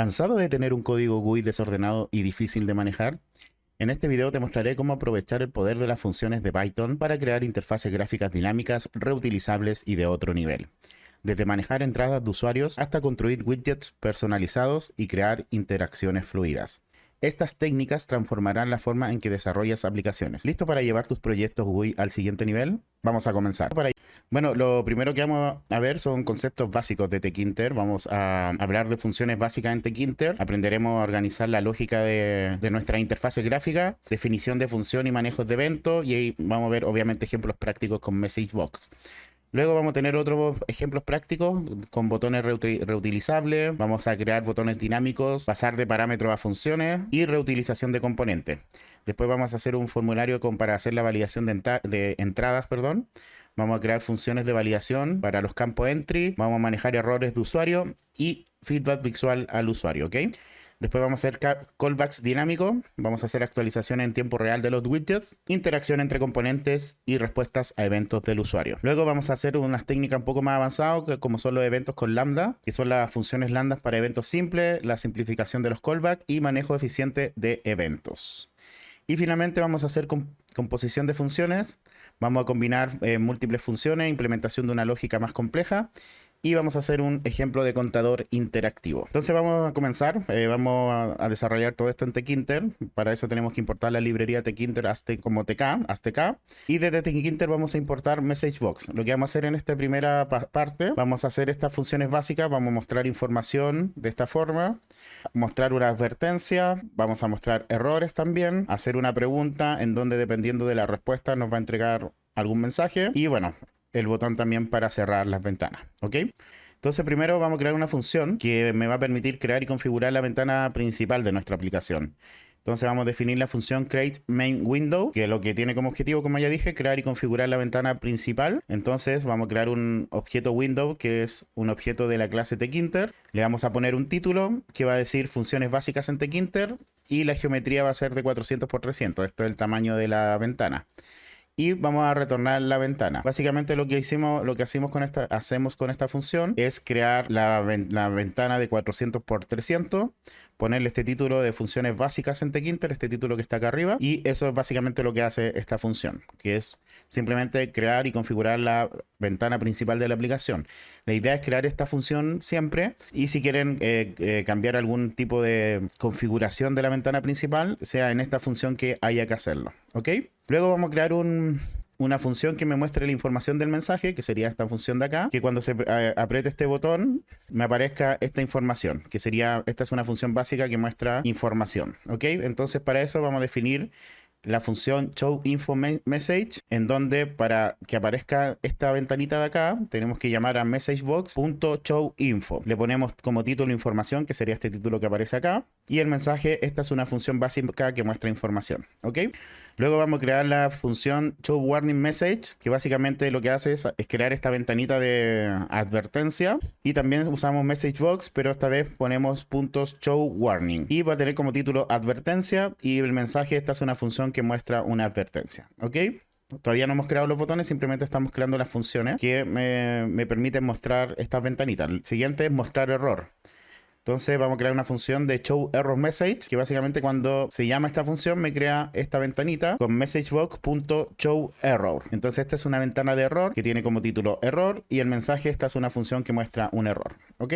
¿Cansado de tener un código GUI desordenado y difícil de manejar? En este video te mostraré cómo aprovechar el poder de las funciones de Python para crear interfaces gráficas dinámicas, reutilizables y de otro nivel. Desde manejar entradas de usuarios hasta construir widgets personalizados y crear interacciones fluidas. Estas técnicas transformarán la forma en que desarrollas aplicaciones. ¿Listo para llevar tus proyectos GUI al siguiente nivel? Vamos a comenzar. Bueno, lo primero que vamos a ver son conceptos básicos de Tkinter. Vamos a hablar de funciones básicas en Tkinter. Aprenderemos a organizar la lógica de nuestra interfase gráfica, definición de función y manejos de eventos, y ahí vamos a ver obviamente ejemplos prácticos con MessageBox. Luego vamos a tener otros ejemplos prácticos con botones reutilizables. Vamos a crear botones dinámicos, pasar de parámetros a funciones y reutilización de componentes. Después vamos a hacer un formulario para hacer la validación de entradas, perdón. Vamos a crear funciones de validación para los campos entry. Vamos a manejar errores de usuario y feedback visual al usuario, ¿ok? Después vamos a hacer callbacks dinámicos, vamos a hacer actualización en tiempo real de los widgets, interacción entre componentes y respuestas a eventos del usuario. Luego vamos a hacer unas técnicas un poco más avanzadas, como son los eventos con lambda, que son las funciones lambda para eventos simples, la simplificación de los callbacks y manejo eficiente de eventos. Y finalmente vamos a hacer composición de funciones, vamos a combinar múltiples funciones, implementación de una lógica más compleja. Y vamos a hacer un ejemplo de contador interactivo. Entonces vamos a comenzar, vamos a desarrollar todo esto en Tkinter. Para eso tenemos que importar la librería Tkinter como TK. Y desde Tkinter vamos a importar MessageBox. Lo que vamos a hacer en esta primera parte, vamos a hacer estas funciones básicas. Vamos a mostrar información de esta forma, mostrar una advertencia, vamos a mostrar errores también, hacer una pregunta en donde dependiendo de la respuesta nos va a entregar algún mensaje. Y bueno, el botón también para cerrar las ventanas, ¿ok? Entonces primero vamos a crear una función que me va a permitir crear y configurar la ventana principal de nuestra aplicación. Entonces vamos a definir la función createMainWindow, que lo que tiene como objetivo, como ya dije, crear y configurar la ventana principal. Entonces vamos a crear un objeto window, que es un objeto de la clase Tkinter. Le vamos a poner un título que va a decir funciones básicas en Tkinter y la geometría va a ser de 400 por 300. Esto es el tamaño de la ventana. Y vamos a retornar la ventana. Básicamente lo que hacemos con esta función es crear la ventana de 400 por 300, ponerle este título de funciones básicas en Tkinter, este título que está acá arriba, y eso es básicamente lo que hace esta función, que es simplemente crear y configurar la ventana principal de la aplicación. La idea es crear esta función siempre, y si quieren cambiar algún tipo de configuración de la ventana principal, sea en esta función que haya que hacerlo, ¿ok? Luego vamos a crear una función que me muestre la información del mensaje, que sería esta función de acá, que cuando se apriete este botón me aparezca esta información, que sería, esta es una función básica que muestra información, ¿ok? Entonces para eso vamos a definir la función showInfoMessage, en donde para que aparezca esta ventanita de acá, tenemos que llamar a messagebox.showInfo. Le ponemos como título información, que sería este título que aparece acá, y el mensaje, esta es una función básica que muestra información, ¿ok? Luego vamos a crear la función showWarningMessage, que básicamente lo que hace es crear esta ventanita de advertencia, y también usamos MessageBox, pero esta vez ponemos .showWarning, y va a tener como título advertencia, y el mensaje, esta es una función que muestra una advertencia, ¿ok? Todavía no hemos creado los botones, simplemente estamos creando las funciones que me permiten mostrar estas ventanitas. El siguiente es mostrar error. Entonces vamos a crear una función de showErrorMessage, que básicamente cuando se llama esta función me crea esta ventanita con messagebox.showError. Entonces esta es una ventana de error que tiene como título error, y el mensaje, esta es una función que muestra un error, ¿ok?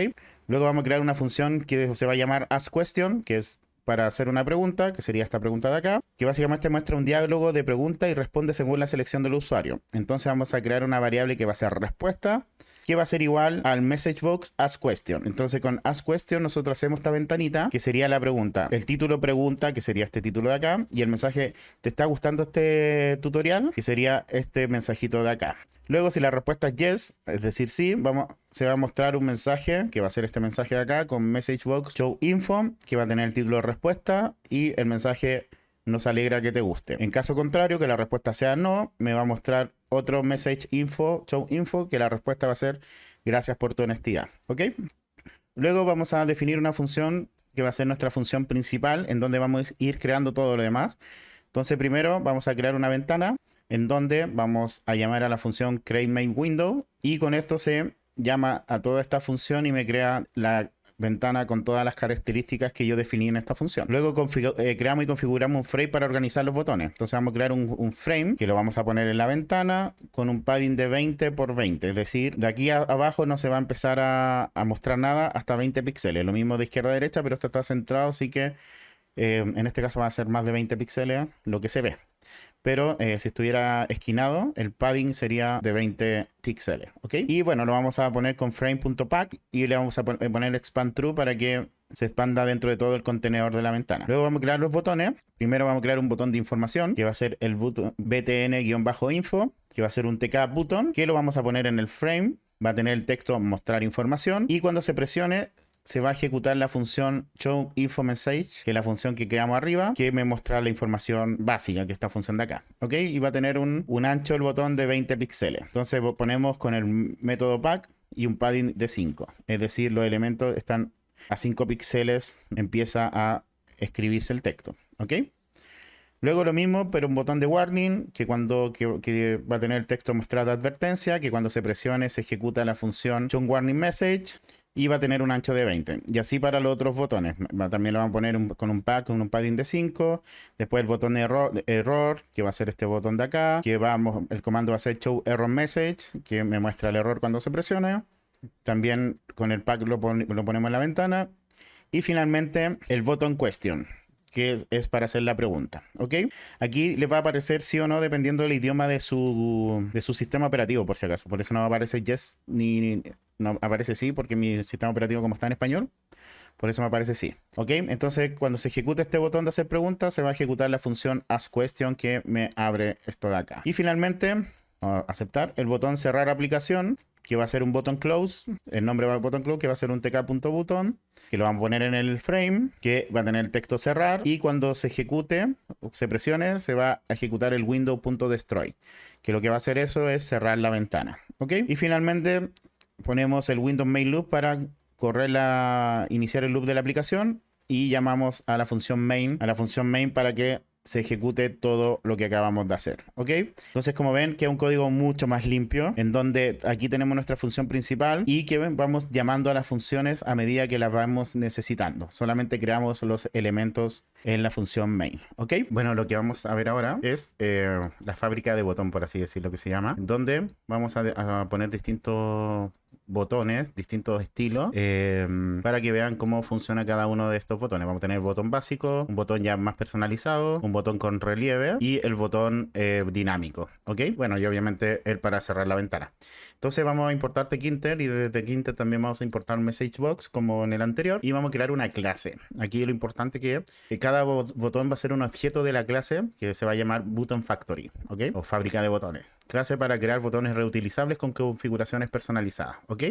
Luego vamos a crear una función que se va a llamar askQuestion, que es para hacer una pregunta, que sería esta pregunta de acá, que básicamente muestra un diálogo de pregunta y responde según la selección del usuario. Entonces vamos a crear una variable que va a ser respuesta, que va a ser igual al MessageBox askQuestion. Entonces con askQuestion nosotros hacemos esta ventanita, que sería la pregunta. El título pregunta, que sería este título de acá, y el mensaje, ¿te está gustando este tutorial? Que sería este mensajito de acá. Luego, si la respuesta es yes, es decir, sí, se va a mostrar un mensaje, que va a ser este mensaje de acá, con MessageBox showInfo, que va a tener el título de respuesta, y el mensaje nos alegra que te guste. En caso contrario, que la respuesta sea no, me va a mostrar otro showInfo, que la respuesta va a ser gracias por tu honestidad, ¿ok? Luego vamos a definir una función que va a ser nuestra función principal, en donde vamos a ir creando todo lo demás. Entonces primero vamos a crear una ventana en donde vamos a llamar a la función createMainWindow, y con esto se llama a toda esta función y me crea la ventana con todas las características que yo definí en esta función. Luego creamos y configuramos un frame para organizar los botones. Entonces vamos a crear un frame que lo vamos a poner en la ventana con un padding de 20 por 20. Es decir, de aquí abajo no se va a empezar a mostrar nada hasta 20 píxeles. Lo mismo de izquierda a derecha, pero esto está centrado, así que en este caso va a ser más de 20 píxeles lo que se ve. Pero si estuviera esquinado, el padding sería de 20 píxeles, ¿ok? Y bueno, lo vamos a poner con frame.pack y le vamos a poner expand true para que se expanda dentro de todo el contenedor de la ventana. Luego vamos a crear los botones. Primero vamos a crear un botón de información, que va a ser el botón btn-info, que va a ser un tk button, que lo vamos a poner en el frame. Va a tener el texto mostrar información y cuando se presione se va a ejecutar la función showInfoMessage, que es la función que creamos arriba, que me muestra la información básica, que es esta función de acá, ¿ok? Y va a tener un ancho el botón de 20 píxeles. Entonces ponemos con el método pack y un padding de 5. Es decir, los elementos están a 5 píxeles, empieza a escribirse el texto, ¿ok? Luego lo mismo, pero un botón de warning, que va a tener el texto mostrado de advertencia, que cuando se presione se ejecuta la función showWarningMessage y va a tener un ancho de 20. Y así para los otros botones. También lo van a poner con un padding de 5. Después el botón de error, que va a ser este botón de acá, el comando va a ser showErrorMessage, que me muestra el error cuando se presione. También con el pack lo ponemos en la ventana. Y finalmente el botón question, que es para hacer la pregunta, ¿ok? Aquí les va a aparecer sí o no dependiendo del idioma de su sistema operativo, por si acaso. Por eso no aparece yes no aparece sí, porque mi sistema operativo como está en español, por eso me aparece sí, ¿ok? Entonces cuando se ejecute este botón de hacer preguntas, se va a ejecutar la función askQuestion que me abre esto de acá. Y finalmente, aceptar el botón cerrar aplicación, que va a ser un button close, el nombre va a button close, que va a ser un tk.button, que lo vamos a poner en el frame, que va a tener el texto cerrar, y cuando se ejecute, se presione, se va a ejecutar el window.destroy, que lo que va a hacer eso es cerrar la ventana, ¿ok? Y finalmente ponemos el Windows main loop para iniciar el loop de la aplicación, y llamamos a la función main para que se ejecute todo lo que acabamos de hacer, ¿ok? Entonces, como ven, queda un código mucho más limpio, en donde aquí tenemos nuestra función principal y que vamos llamando a las funciones a medida que las vamos necesitando. Solamente creamos los elementos en la función main, ¿ok? Bueno, lo que vamos a ver ahora es la fábrica de botón, por así decirlo, que se llama, donde vamos a poner distintos botones, distintos estilos, para que vean cómo funciona cada uno de estos botones. Vamos a tener el botón básico, un botón ya más personalizado, un botón con relieve y el botón dinámico, ¿ok? Bueno, y obviamente el para cerrar la ventana. Entonces vamos a importar Tkinter y desde Tkinter también vamos a importar un MessageBox como en el anterior y vamos a crear una clase. Aquí lo importante que cada botón va a ser un objeto de la clase que se va a llamar Button Factory, ¿ok? O fábrica de botones. Clase para crear botones reutilizables con configuraciones personalizadas, ¿ok?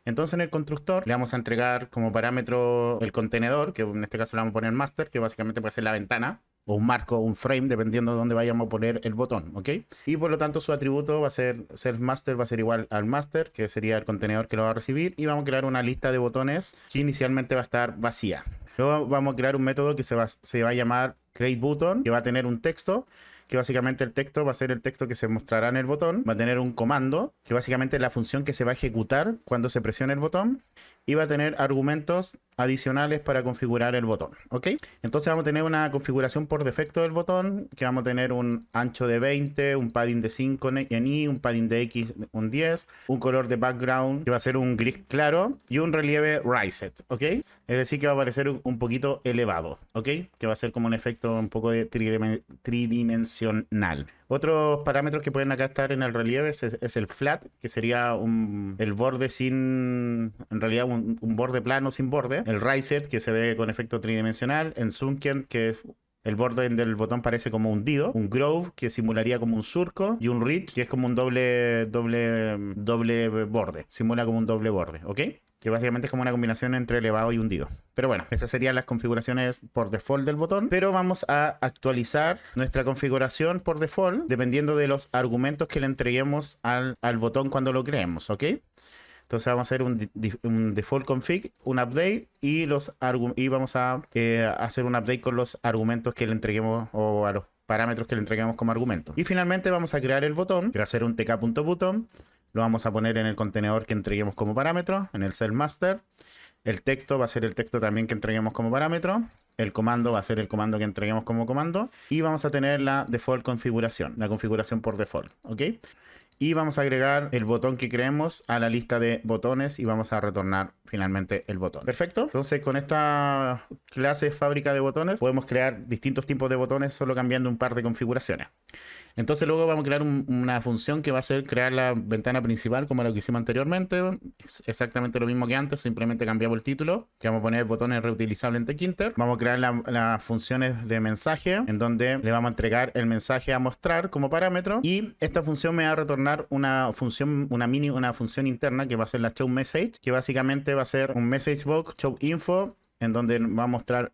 Entonces en el constructor le vamos a entregar como parámetro el contenedor, que en este caso le vamos a poner master, que básicamente puede ser la ventana, o un marco, o un frame, dependiendo de dónde vayamos a poner el botón, ¿ok? Y por lo tanto su atributo va a ser self-master, va a ser igual al master, que sería el contenedor que lo va a recibir, y vamos a crear una lista de botones que inicialmente va a estar vacía. Luego vamos a crear un método que se va a llamar createButton, que va a tener un texto, que básicamente el texto va a ser el texto que se mostrará en el botón, va a tener un comando, que básicamente es la función que se va a ejecutar cuando se presione el botón, y va a tener argumentos adicionales para configurar el botón, ¿ok? Entonces vamos a tener una configuración por defecto del botón, que vamos a tener un ancho de 20, un padding de 5 en Y, un padding de X un 10, un color de background que va a ser un gris claro y un relieve Raised, ¿ok? Es decir, que va a aparecer un poquito elevado, ¿ok? Que va a ser como un efecto un poco de tridimensional. Otros parámetros que pueden acá estar en el relieve es el flat, que sería el borde sin, en realidad un borde plano sin borde. El Raised, que se ve con efecto tridimensional. En Sunken, que es el borde del botón parece como hundido. Un Groove, que simularía como un surco. Y un Ridge, que es como un doble borde. Simula como un doble borde, ¿ok? Que básicamente es como una combinación entre elevado y hundido. Pero bueno, esas serían las configuraciones por default del botón. Pero vamos a actualizar nuestra configuración por default dependiendo de los argumentos que le entreguemos al botón cuando lo creemos, ¿ok? Entonces vamos a hacer un default config, un update y vamos a hacer un update con los argumentos que le entreguemos o a los parámetros que le entreguemos como argumentos. Y finalmente vamos a crear el botón, que va a ser un tk.button. Lo vamos a poner en el contenedor que entreguemos como parámetro, en el self master. El texto va a ser el texto también que entreguemos como parámetro. El comando va a ser el comando que entreguemos como comando. Y vamos a tener la default configuración, la configuración por default, ¿ok? Y vamos a agregar el botón que creemos a la lista de botones y vamos a retornar finalmente el botón. Perfecto. Entonces con esta clase fábrica de botones podemos crear distintos tipos de botones solo cambiando un par de configuraciones. Entonces luego vamos a crear una función que va a ser crear la ventana principal como lo que hicimos anteriormente. Es exactamente lo mismo que antes, simplemente cambiamos el título. Que vamos a poner botones reutilizables en Tkinter. Vamos a crear las funciones de mensaje en donde le vamos a entregar el mensaje a mostrar como parámetro. Y esta función me va a retornar una función interna que va a ser la showMessage, que básicamente va a ser un message box showInfo, en donde va a mostrar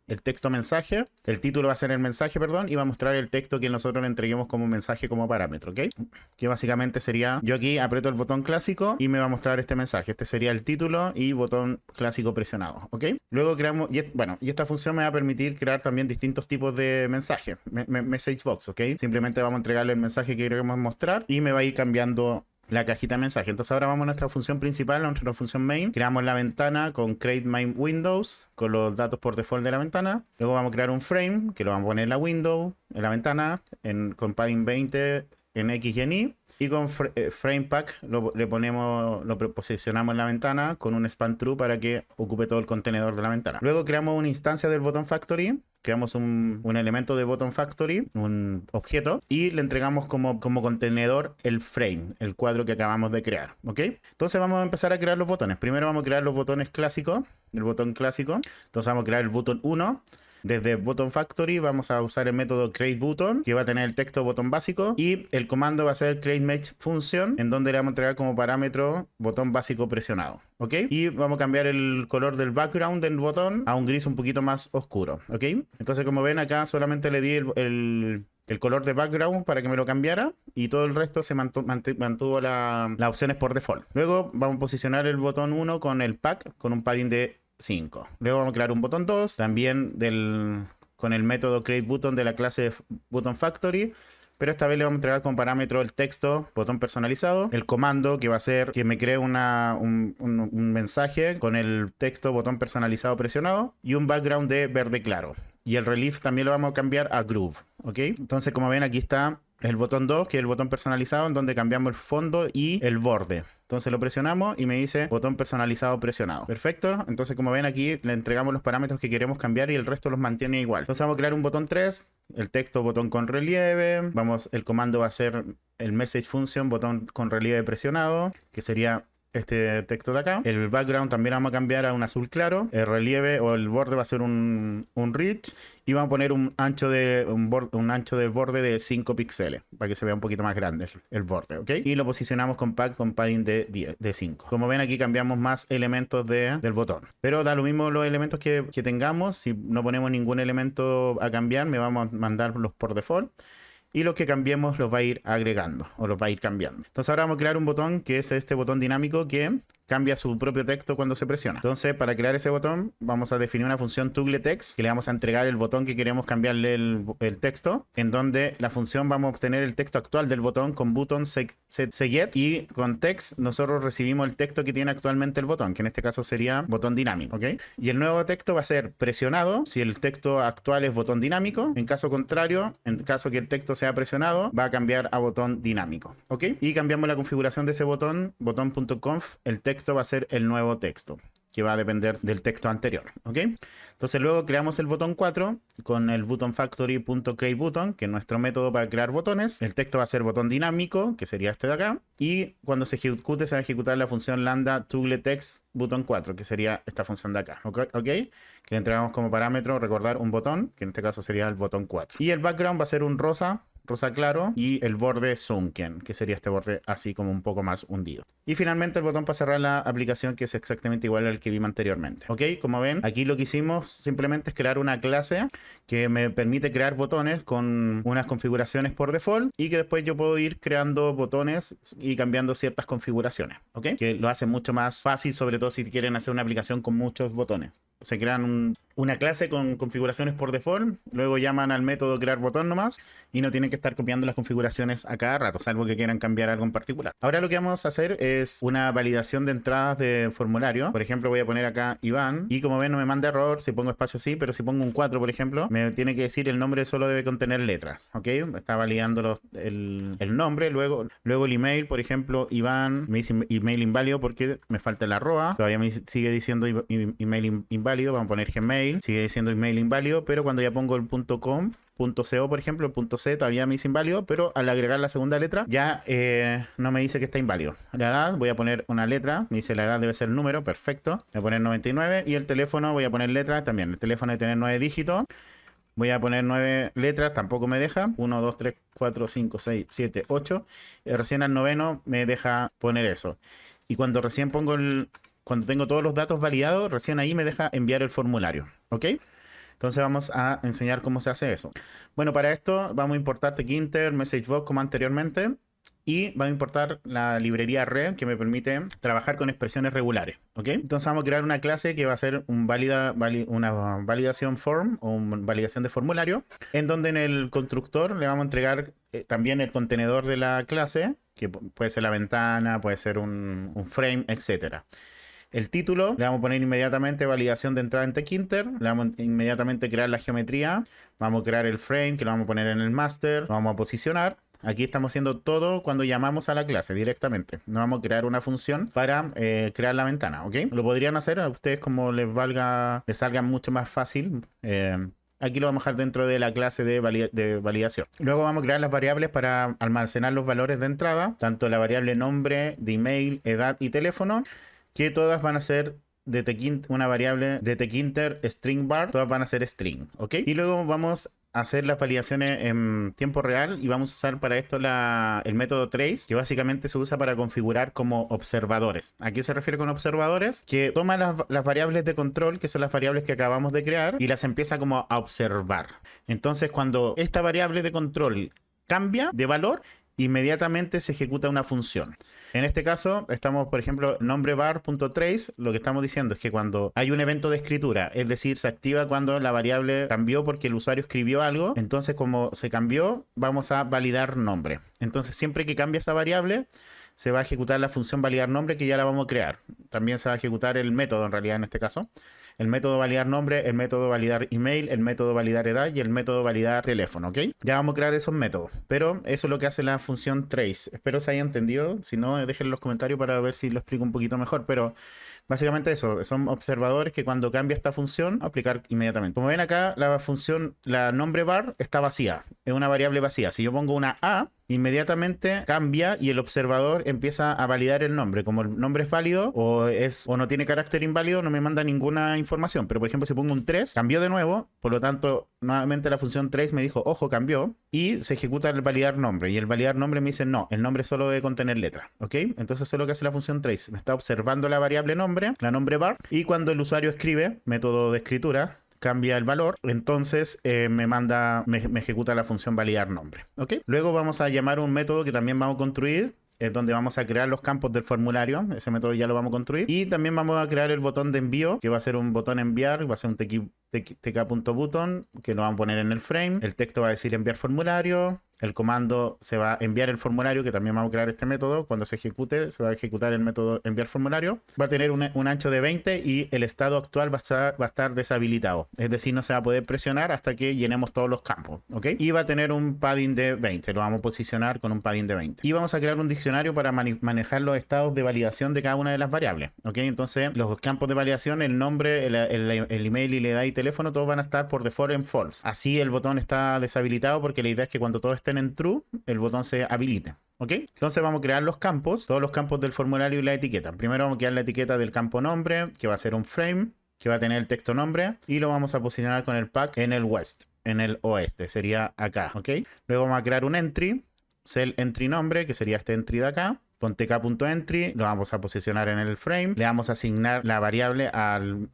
el texto mensaje, el título va a ser el mensaje, perdón, y va a mostrar el texto que nosotros le entreguemos como mensaje como parámetro, ¿ok? Que básicamente sería, yo aquí aprieto el botón clásico y me va a mostrar este mensaje. Este sería el título y botón clásico presionado, ¿ok? Luego creamos, y esta función me va a permitir crear también distintos tipos de mensajes, message box, ¿ok? Simplemente vamos a entregarle el mensaje que queremos mostrar y me va a ir cambiando la cajita de mensaje. Entonces ahora vamos a nuestra función principal, a nuestra función main. Creamos la ventana con create main windows con los datos por default de la ventana. Luego vamos a crear un frame que lo vamos a poner en la window, en la ventana, con padding 20 en X y en Y. Y con frame pack lo posicionamos en la ventana con un span true para que ocupe todo el contenedor de la ventana. Luego creamos una instancia del button factory. Creamos un elemento de button factory, un objeto, y le entregamos como contenedor el frame, el cuadro que acabamos de crear, ¿ok? Entonces vamos a empezar a crear los botones. Primero vamos a crear los botones clásicos, el botón clásico. Entonces vamos a crear el botón 1. Desde Button Factory vamos a usar el método createButton, que va a tener el texto botón básico, y el comando va a ser createMessageFunction, en donde le vamos a entregar como parámetro botón básico presionado, ¿ok? Y vamos a cambiar el color del background del botón a un gris un poquito más oscuro, ¿ok? Entonces, como ven acá, solamente le di el color de background para que me lo cambiara y todo el resto se mantuvo las opciones por default. Luego vamos a posicionar el botón 1 con el pack, con un padding de 5. Luego vamos a crear un botón 2, también con el método createButton de la clase Button Factory, pero esta vez le vamos a entregar como parámetro el texto, botón personalizado, el comando que va a ser que me cree un mensaje con el texto, botón personalizado presionado y un background de verde claro. Y el relief también lo vamos a cambiar a groove, ¿ok? Entonces, como ven, aquí está el botón 2, que es el botón personalizado, en donde cambiamos el fondo y el borde. Entonces lo presionamos y me dice botón personalizado presionado. Perfecto. Entonces, como ven aquí, le entregamos los parámetros que queremos cambiar y el resto los mantiene igual. Entonces vamos a crear un botón 3, el texto botón con relieve. El comando va a ser el message function botón con relieve presionado, que sería este texto de acá. El background también vamos a cambiar a un azul claro. El relieve o el borde va a ser un rich. Y vamos a poner un ancho del borde de 5 píxeles para que se vea un poquito más grande el borde, ¿ok? Y lo posicionamos con padding de 5. Como ven, aquí cambiamos más elementos del botón. Pero da lo mismo los elementos que tengamos. Si no ponemos ningún elemento a cambiar, me vamos a mandarlos por default. Y los que cambiemos los va a ir agregando o los va a ir cambiando. Entonces ahora vamos a crear un botón que es este botón dinámico que cambia su propio texto cuando se presiona. Entonces, para crear ese botón vamos a definir una función toggleText que le vamos a entregar el botón que queremos cambiarle el texto, en donde la función vamos a obtener el texto actual del botón con button setSeget, y con text nosotros recibimos el texto que tiene actualmente el botón, que en este caso sería botón dinámico, ¿ok? Y el nuevo texto va a ser presionado si el texto actual es botón dinámico. En caso contrario, en caso que el texto sea presionado, va a cambiar a botón dinámico, ¿ok? Y cambiamos la configuración de ese botón.conf, el texto va a ser el nuevo texto, que va a depender del texto anterior, ¿ok? Entonces luego creamos el botón 4 con el buttonFactory.createButton, que es nuestro método para crear botones. El texto va a ser botón dinámico, que sería este de acá, y cuando se ejecute se va a ejecutar la función lambda toggleText button 4, que sería esta función de acá, ¿ok? Que le entregamos como parámetro, recordar, un botón, que en este caso sería el botón 4. Y el background va a ser un rosa claro, y el borde sunken, que sería este borde así como un poco más hundido. Y finalmente el botón para cerrar la aplicación, que es exactamente igual al que vimos anteriormente, ¿ok? Como ven, aquí lo que hicimos simplemente es crear una clase que me permite crear botones con unas configuraciones por default, y que después yo puedo ir creando botones y cambiando ciertas configuraciones, ¿ok? Que lo hace mucho más fácil, sobre todo si quieren hacer una aplicación con muchos botones. se crean una clase con configuraciones por default, luego llaman al método crear botón nomás y no tienen que estar copiando las configuraciones a cada rato, salvo que quieran cambiar algo en particular. Ahora lo que vamos a hacer es una validación de entradas de formulario. Por ejemplo, voy a poner acá Iván y como ven no me manda error si pongo espacio sí, pero si pongo un 4, por ejemplo, me tiene que decir el nombre solo debe contener letras, ¿ok? Está validando el nombre, luego el email, por ejemplo, Iván, me dice email inválido porque me falta el arroba, todavía me sigue diciendo email inválido, vamos a poner Gmail, sigue diciendo email inválido, pero cuando ya pongo el .com, .co, por ejemplo, el .c todavía me dice inválido, pero al agregar la segunda letra ya no me dice que está inválido. La edad, voy a poner una letra, me dice la edad debe ser el número, perfecto, voy a poner 99 y el teléfono voy a poner letra también, el teléfono debe tener 9 dígitos. Voy a poner 9 letras, tampoco me deja. 1, 2, 3, 4, 5, 6, 7, 8. Recién al noveno me deja poner eso. Y cuando recién cuando tengo todos los datos validados, recién ahí me deja enviar el formulario. ¿Ok? Entonces vamos a enseñar cómo se hace eso. Bueno, para esto vamos a importar Tkinter, MessageBox como anteriormente. Y vamos a importar la librería red que me permite trabajar con expresiones regulares. ¿Ok? Entonces vamos a crear una clase que va a ser una validación form o una validación de formulario, en donde en el constructor le vamos a entregar también el contenedor de la clase, que puede ser la ventana, puede ser un frame, etcétera. El título, le vamos a poner inmediatamente validación de entrada en Tkinter, le vamos a inmediatamente crear la geometría, vamos a crear el frame que lo vamos a poner en el master, lo vamos a posicionar. Aquí estamos haciendo todo cuando llamamos a la clase directamente. No vamos a crear una función para crear la ventana, ¿ok? Lo podrían hacer a ustedes como les salga mucho más fácil. Aquí lo vamos a dejar dentro de la clase de validación. Luego vamos a crear las variables para almacenar los valores de entrada, tanto la variable nombre, de email, edad y teléfono, que todas van a ser una variable de Tkinter string var, todas van a ser string, ¿ok? Y luego vamos a hacer las validaciones en tiempo real y vamos a usar para esto el método trace, que básicamente se usa para configurar como observadores. ¿A qué se refiere con observadores? Que toma las variables de control, que son las variables que acabamos de crear, y las empieza como a observar. Entonces, cuando esta variable de control cambia de valor, inmediatamente se ejecuta una función. En este caso, estamos, por ejemplo, nombre var.trace. Lo que estamos diciendo es que cuando hay un evento de escritura, es decir, se activa cuando la variable cambió porque el usuario escribió algo, entonces como se cambió, vamos a validar nombre. Entonces, siempre que cambie esa variable, se va a ejecutar la función validar nombre que ya la vamos a crear. También se va a ejecutar el método, en realidad, en este caso. El método validar nombre, el método validar email, el método validar edad y el método validar teléfono, ¿ok? Ya vamos a crear esos métodos, pero eso es lo que hace la función trace. Espero se haya entendido, si no, dejen en los comentarios para ver si lo explico un poquito mejor, pero básicamente eso, son observadores que cuando cambia esta función, aplicar inmediatamente. Como ven acá, la nombre var está vacía, es una variable vacía. Si yo pongo una A, inmediatamente cambia y el observador empieza a validar el nombre. Como el nombre es válido o no tiene carácter inválido, no me manda ninguna información. Pero por ejemplo, si pongo un 3, cambió de nuevo, por lo tanto, nuevamente la función trace me dijo, ojo, cambió, y se ejecuta el validar nombre. Y el validar nombre me dice, no, el nombre solo debe contener letra, ¿ok? Entonces eso es lo que hace la función trace. Me está observando la variable nombre, la nombre var, y cuando el usuario escribe, método de escritura, cambia el valor, entonces me ejecuta la función validar nombre, ¿ok? Luego vamos a llamar un método que también vamos a construir, es donde vamos a crear los campos del formulario. Ese método ya lo vamos a construir. Y también vamos a crear el botón de envío, que va a ser un botón enviar, va a ser un tk.button, que lo vamos a poner en el frame. El texto va a decir enviar formulario. El comando se va a enviar el formulario, que también vamos a crear este método. Cuando se ejecute, se va a ejecutar el método enviar formulario. Va a tener un ancho de 20 y el estado actual va a estar deshabilitado. Es decir, no se va a poder presionar hasta que llenemos todos los campos, ¿ok? Y va a tener un padding de 20. Lo vamos a posicionar con un padding de 20. Y vamos a crear un diccionario para manejar los estados de validación de cada una de las variables, ¿ok? Entonces, los campos de validación, el nombre, el email y la edad y teléfono, todos van a estar por default en false. Así el botón está deshabilitado porque la idea es que cuando todos estén en true, el botón se habilite, ¿ok? Entonces vamos a crear los campos, todos los campos del formulario y la etiqueta. Primero vamos a crear la etiqueta del campo nombre, que va a ser un frame, que va a tener el texto nombre, y lo vamos a posicionar con el pack en el west, en el oeste, sería acá, ¿ok? Luego vamos a crear un entry, cell entry nombre, que sería este entry de acá. Con tk.entry lo vamos a posicionar en el frame, le vamos a asignar la variable al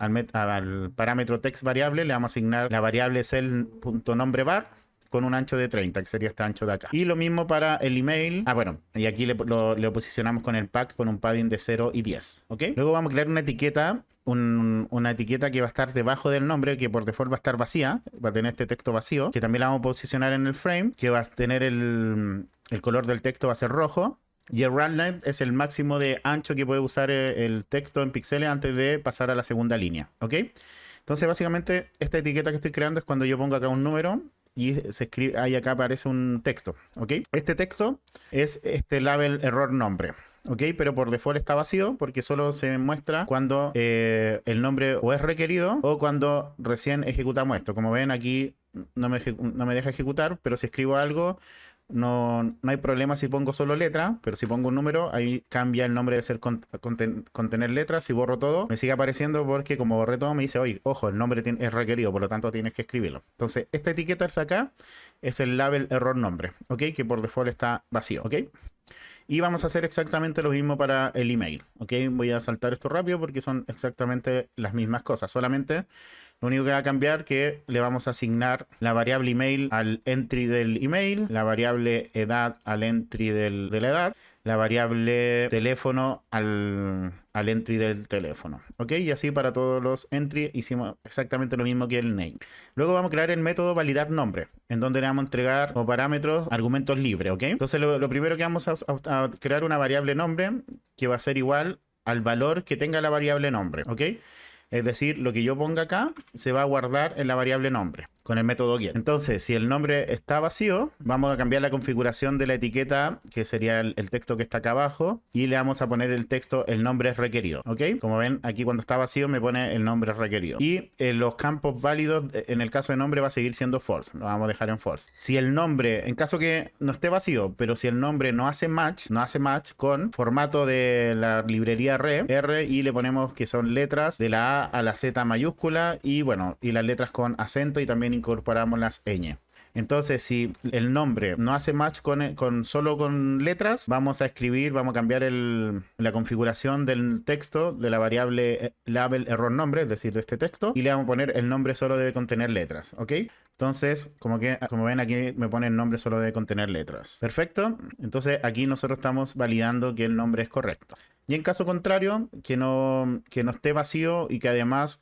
parámetro text variable, le vamos a asignar la variable cell.nombreVar, con un ancho de 30, que sería este ancho de acá. Y lo mismo para el email. Ah, bueno, y aquí lo posicionamos con el pack con un padding de 0 y 10, ¿ok? Luego vamos a crear una etiqueta. Una etiqueta que va a estar debajo del nombre, que por default va a estar vacía, va a tener este texto vacío, que también la vamos a posicionar en el frame, que va a tener el color del texto va a ser rojo, y el run length es el máximo de ancho que puede usar el texto en píxeles antes de pasar a la segunda línea, ¿ok? Entonces básicamente esta etiqueta que estoy creando es cuando yo pongo acá un número y se escribe, ahí acá aparece un texto, ¿ok? Este texto es este label error nombre. ¿Ok? Pero por default está vacío porque solo se muestra cuando el nombre o es requerido o cuando recién ejecutamos esto. Como ven aquí no me deja ejecutar, pero si escribo algo no hay problema si pongo solo letra, pero si pongo un número ahí cambia el nombre de ser contener letras. Si borro todo me sigue apareciendo porque como borré todo me dice, oye, ojo, el nombre es requerido, por lo tanto tienes que escribirlo. Entonces esta etiqueta está acá, es el label error nombre, ¿ok? Que por default está vacío, ¿ok? Y vamos a hacer exactamente lo mismo para el email, ¿ok? Voy a saltar esto rápido porque son exactamente las mismas cosas. Solamente lo único que va a cambiar es que le vamos a asignar la variable email al entry del email, la variable edad al entry de la edad, la variable teléfono al entry del teléfono, ¿ok? Y así para todos los entry hicimos exactamente lo mismo que el name. Luego vamos a crear el método validar nombre, en donde le vamos a entregar como parámetros argumentos libres, ¿ok? Entonces lo primero que vamos a crear una variable nombre que va a ser igual al valor que tenga la variable nombre, ¿ok? Es decir, lo que yo ponga acá se va a guardar en la variable nombre con el método get. Entonces, si el nombre está vacío, vamos a cambiar la configuración de la etiqueta, que sería el texto que está acá abajo, y le vamos a poner el texto, el nombre es requerido, ¿ok? Como ven, aquí cuando está vacío me pone el nombre es requerido. Y los campos válidos, en el caso de nombre, va a seguir siendo false. Lo vamos a dejar en false. Si el nombre, en caso que no esté vacío, pero si el nombre no hace match con formato de la librería R, y le ponemos que son letras de la A a la Z mayúscula, y bueno, y las letras con acento, y también incorporamos las ñ. Entonces, si el nombre no hace match solo con letras, vamos a cambiar la configuración del texto de la variable label error nombre, es decir, de este texto, y le vamos a poner el nombre solo debe contener letras, ¿ok? Entonces, como ven aquí me pone el nombre solo debe contener letras. Perfecto. Entonces aquí nosotros estamos validando que el nombre es correcto. Y en caso contrario, que no esté vacío y que además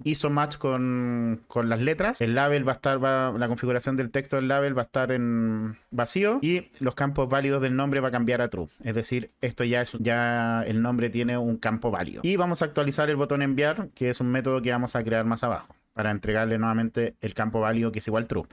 hizo match con las letras, el label la configuración del texto del label va a estar en vacío y los campos válidos del nombre va a cambiar a true. Es decir, esto ya el nombre tiene un campo válido. Y vamos a actualizar el botón enviar, que es un método que vamos a crear más abajo, para entregarle nuevamente el campo válido que es igual true.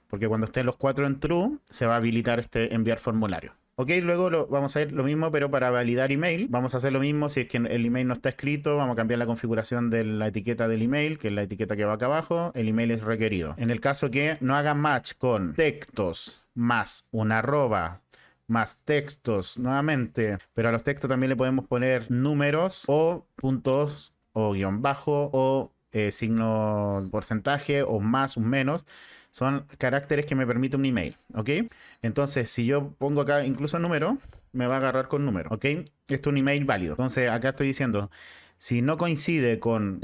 Porque cuando estén los 4 en true, se va a habilitar este enviar formulario. Ok, luego vamos a hacer lo mismo, pero para validar email. Vamos a hacer lo mismo si es que el email no está escrito. Vamos a cambiar la configuración de la etiqueta del email, que es la etiqueta que va acá abajo. El email es requerido. En el caso que no haga match con textos más una arroba más textos nuevamente, pero a los textos también le podemos poner números o puntos o guión bajo o signo porcentaje o más o menos. Son caracteres que me permite un email, ¿ok? Entonces, si yo pongo acá incluso número, me va a agarrar con número, ¿ok? Esto es un email válido. Entonces, acá estoy diciendo, si no coincide con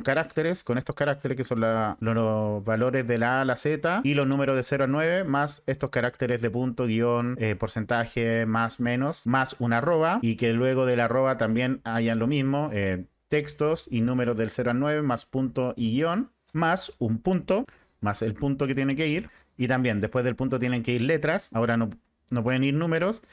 caracteres, con estos caracteres que son los valores de la A a la Z y los números de 0 a 9, más estos caracteres de punto, guión, porcentaje, más, menos, más una arroba, y que luego de la arroba también hayan lo mismo, textos y números del 0 al 9, más punto y guión, más un punto, más el punto que tiene que ir, y también después del punto tienen que ir letras. Ahora no pueden ir números,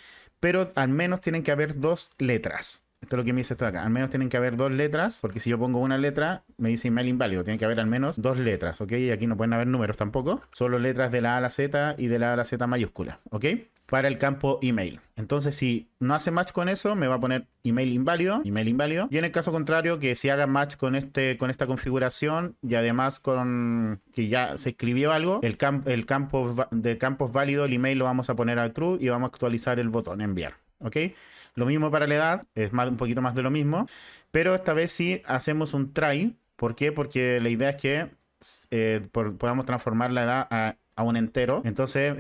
pero al menos tienen que haber 2 letras. Esto es lo que me dice esto de acá. Al menos tienen que haber 2 letras, porque si yo pongo una letra, me dice email inválido. Tiene que haber al menos 2 letras, ¿ok? Y aquí no pueden haber números tampoco. Solo letras de la A a la Z y de la A a la Z mayúscula, ¿ok? Para el campo email. Entonces, si no hace match con eso, me va a poner email inválido. Y en el caso contrario, que si haga match con esta configuración y además con que ya se escribió algo, el campo de campos válido, el email lo vamos a poner a true y vamos a actualizar el botón enviar, ¿ok? Lo mismo para la edad, es un poquito más de lo mismo, pero esta vez sí hacemos un try. ¿Por qué? Porque la idea es que podamos transformar la edad a un entero. Entonces,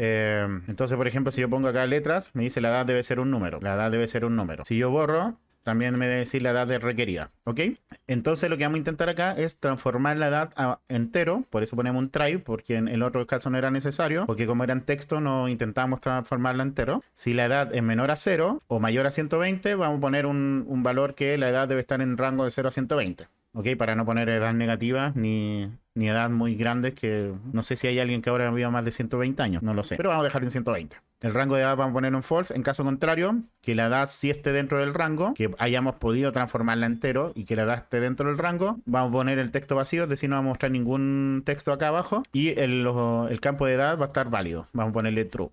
por ejemplo, si yo pongo acá letras, me dice la edad debe ser un número. La edad debe ser un número. Si yo borro, también me debe decir la edad de requerida, ¿ok? Entonces lo que vamos a intentar acá es transformar la edad a entero, por eso ponemos un try, porque en el otro caso no era necesario, porque como era en texto no intentamos transformarla entero. Si la edad es menor a 0 o mayor a 120, vamos a poner un valor que la edad debe estar en rango de 0 a 120. ¿Ok? Para no poner edad negativa ni edad muy grande, que no sé si hay alguien que ahora viva más de 120 años, no lo sé, pero vamos a dejar en 120. El rango de edad vamos a poner en false. En caso contrario, que la edad sí esté dentro del rango, que hayamos podido transformarla entero y que la edad esté dentro del rango, vamos a poner el texto vacío, es decir, no vamos a mostrar ningún texto acá abajo, y el campo de edad va a estar válido, vamos a ponerle true.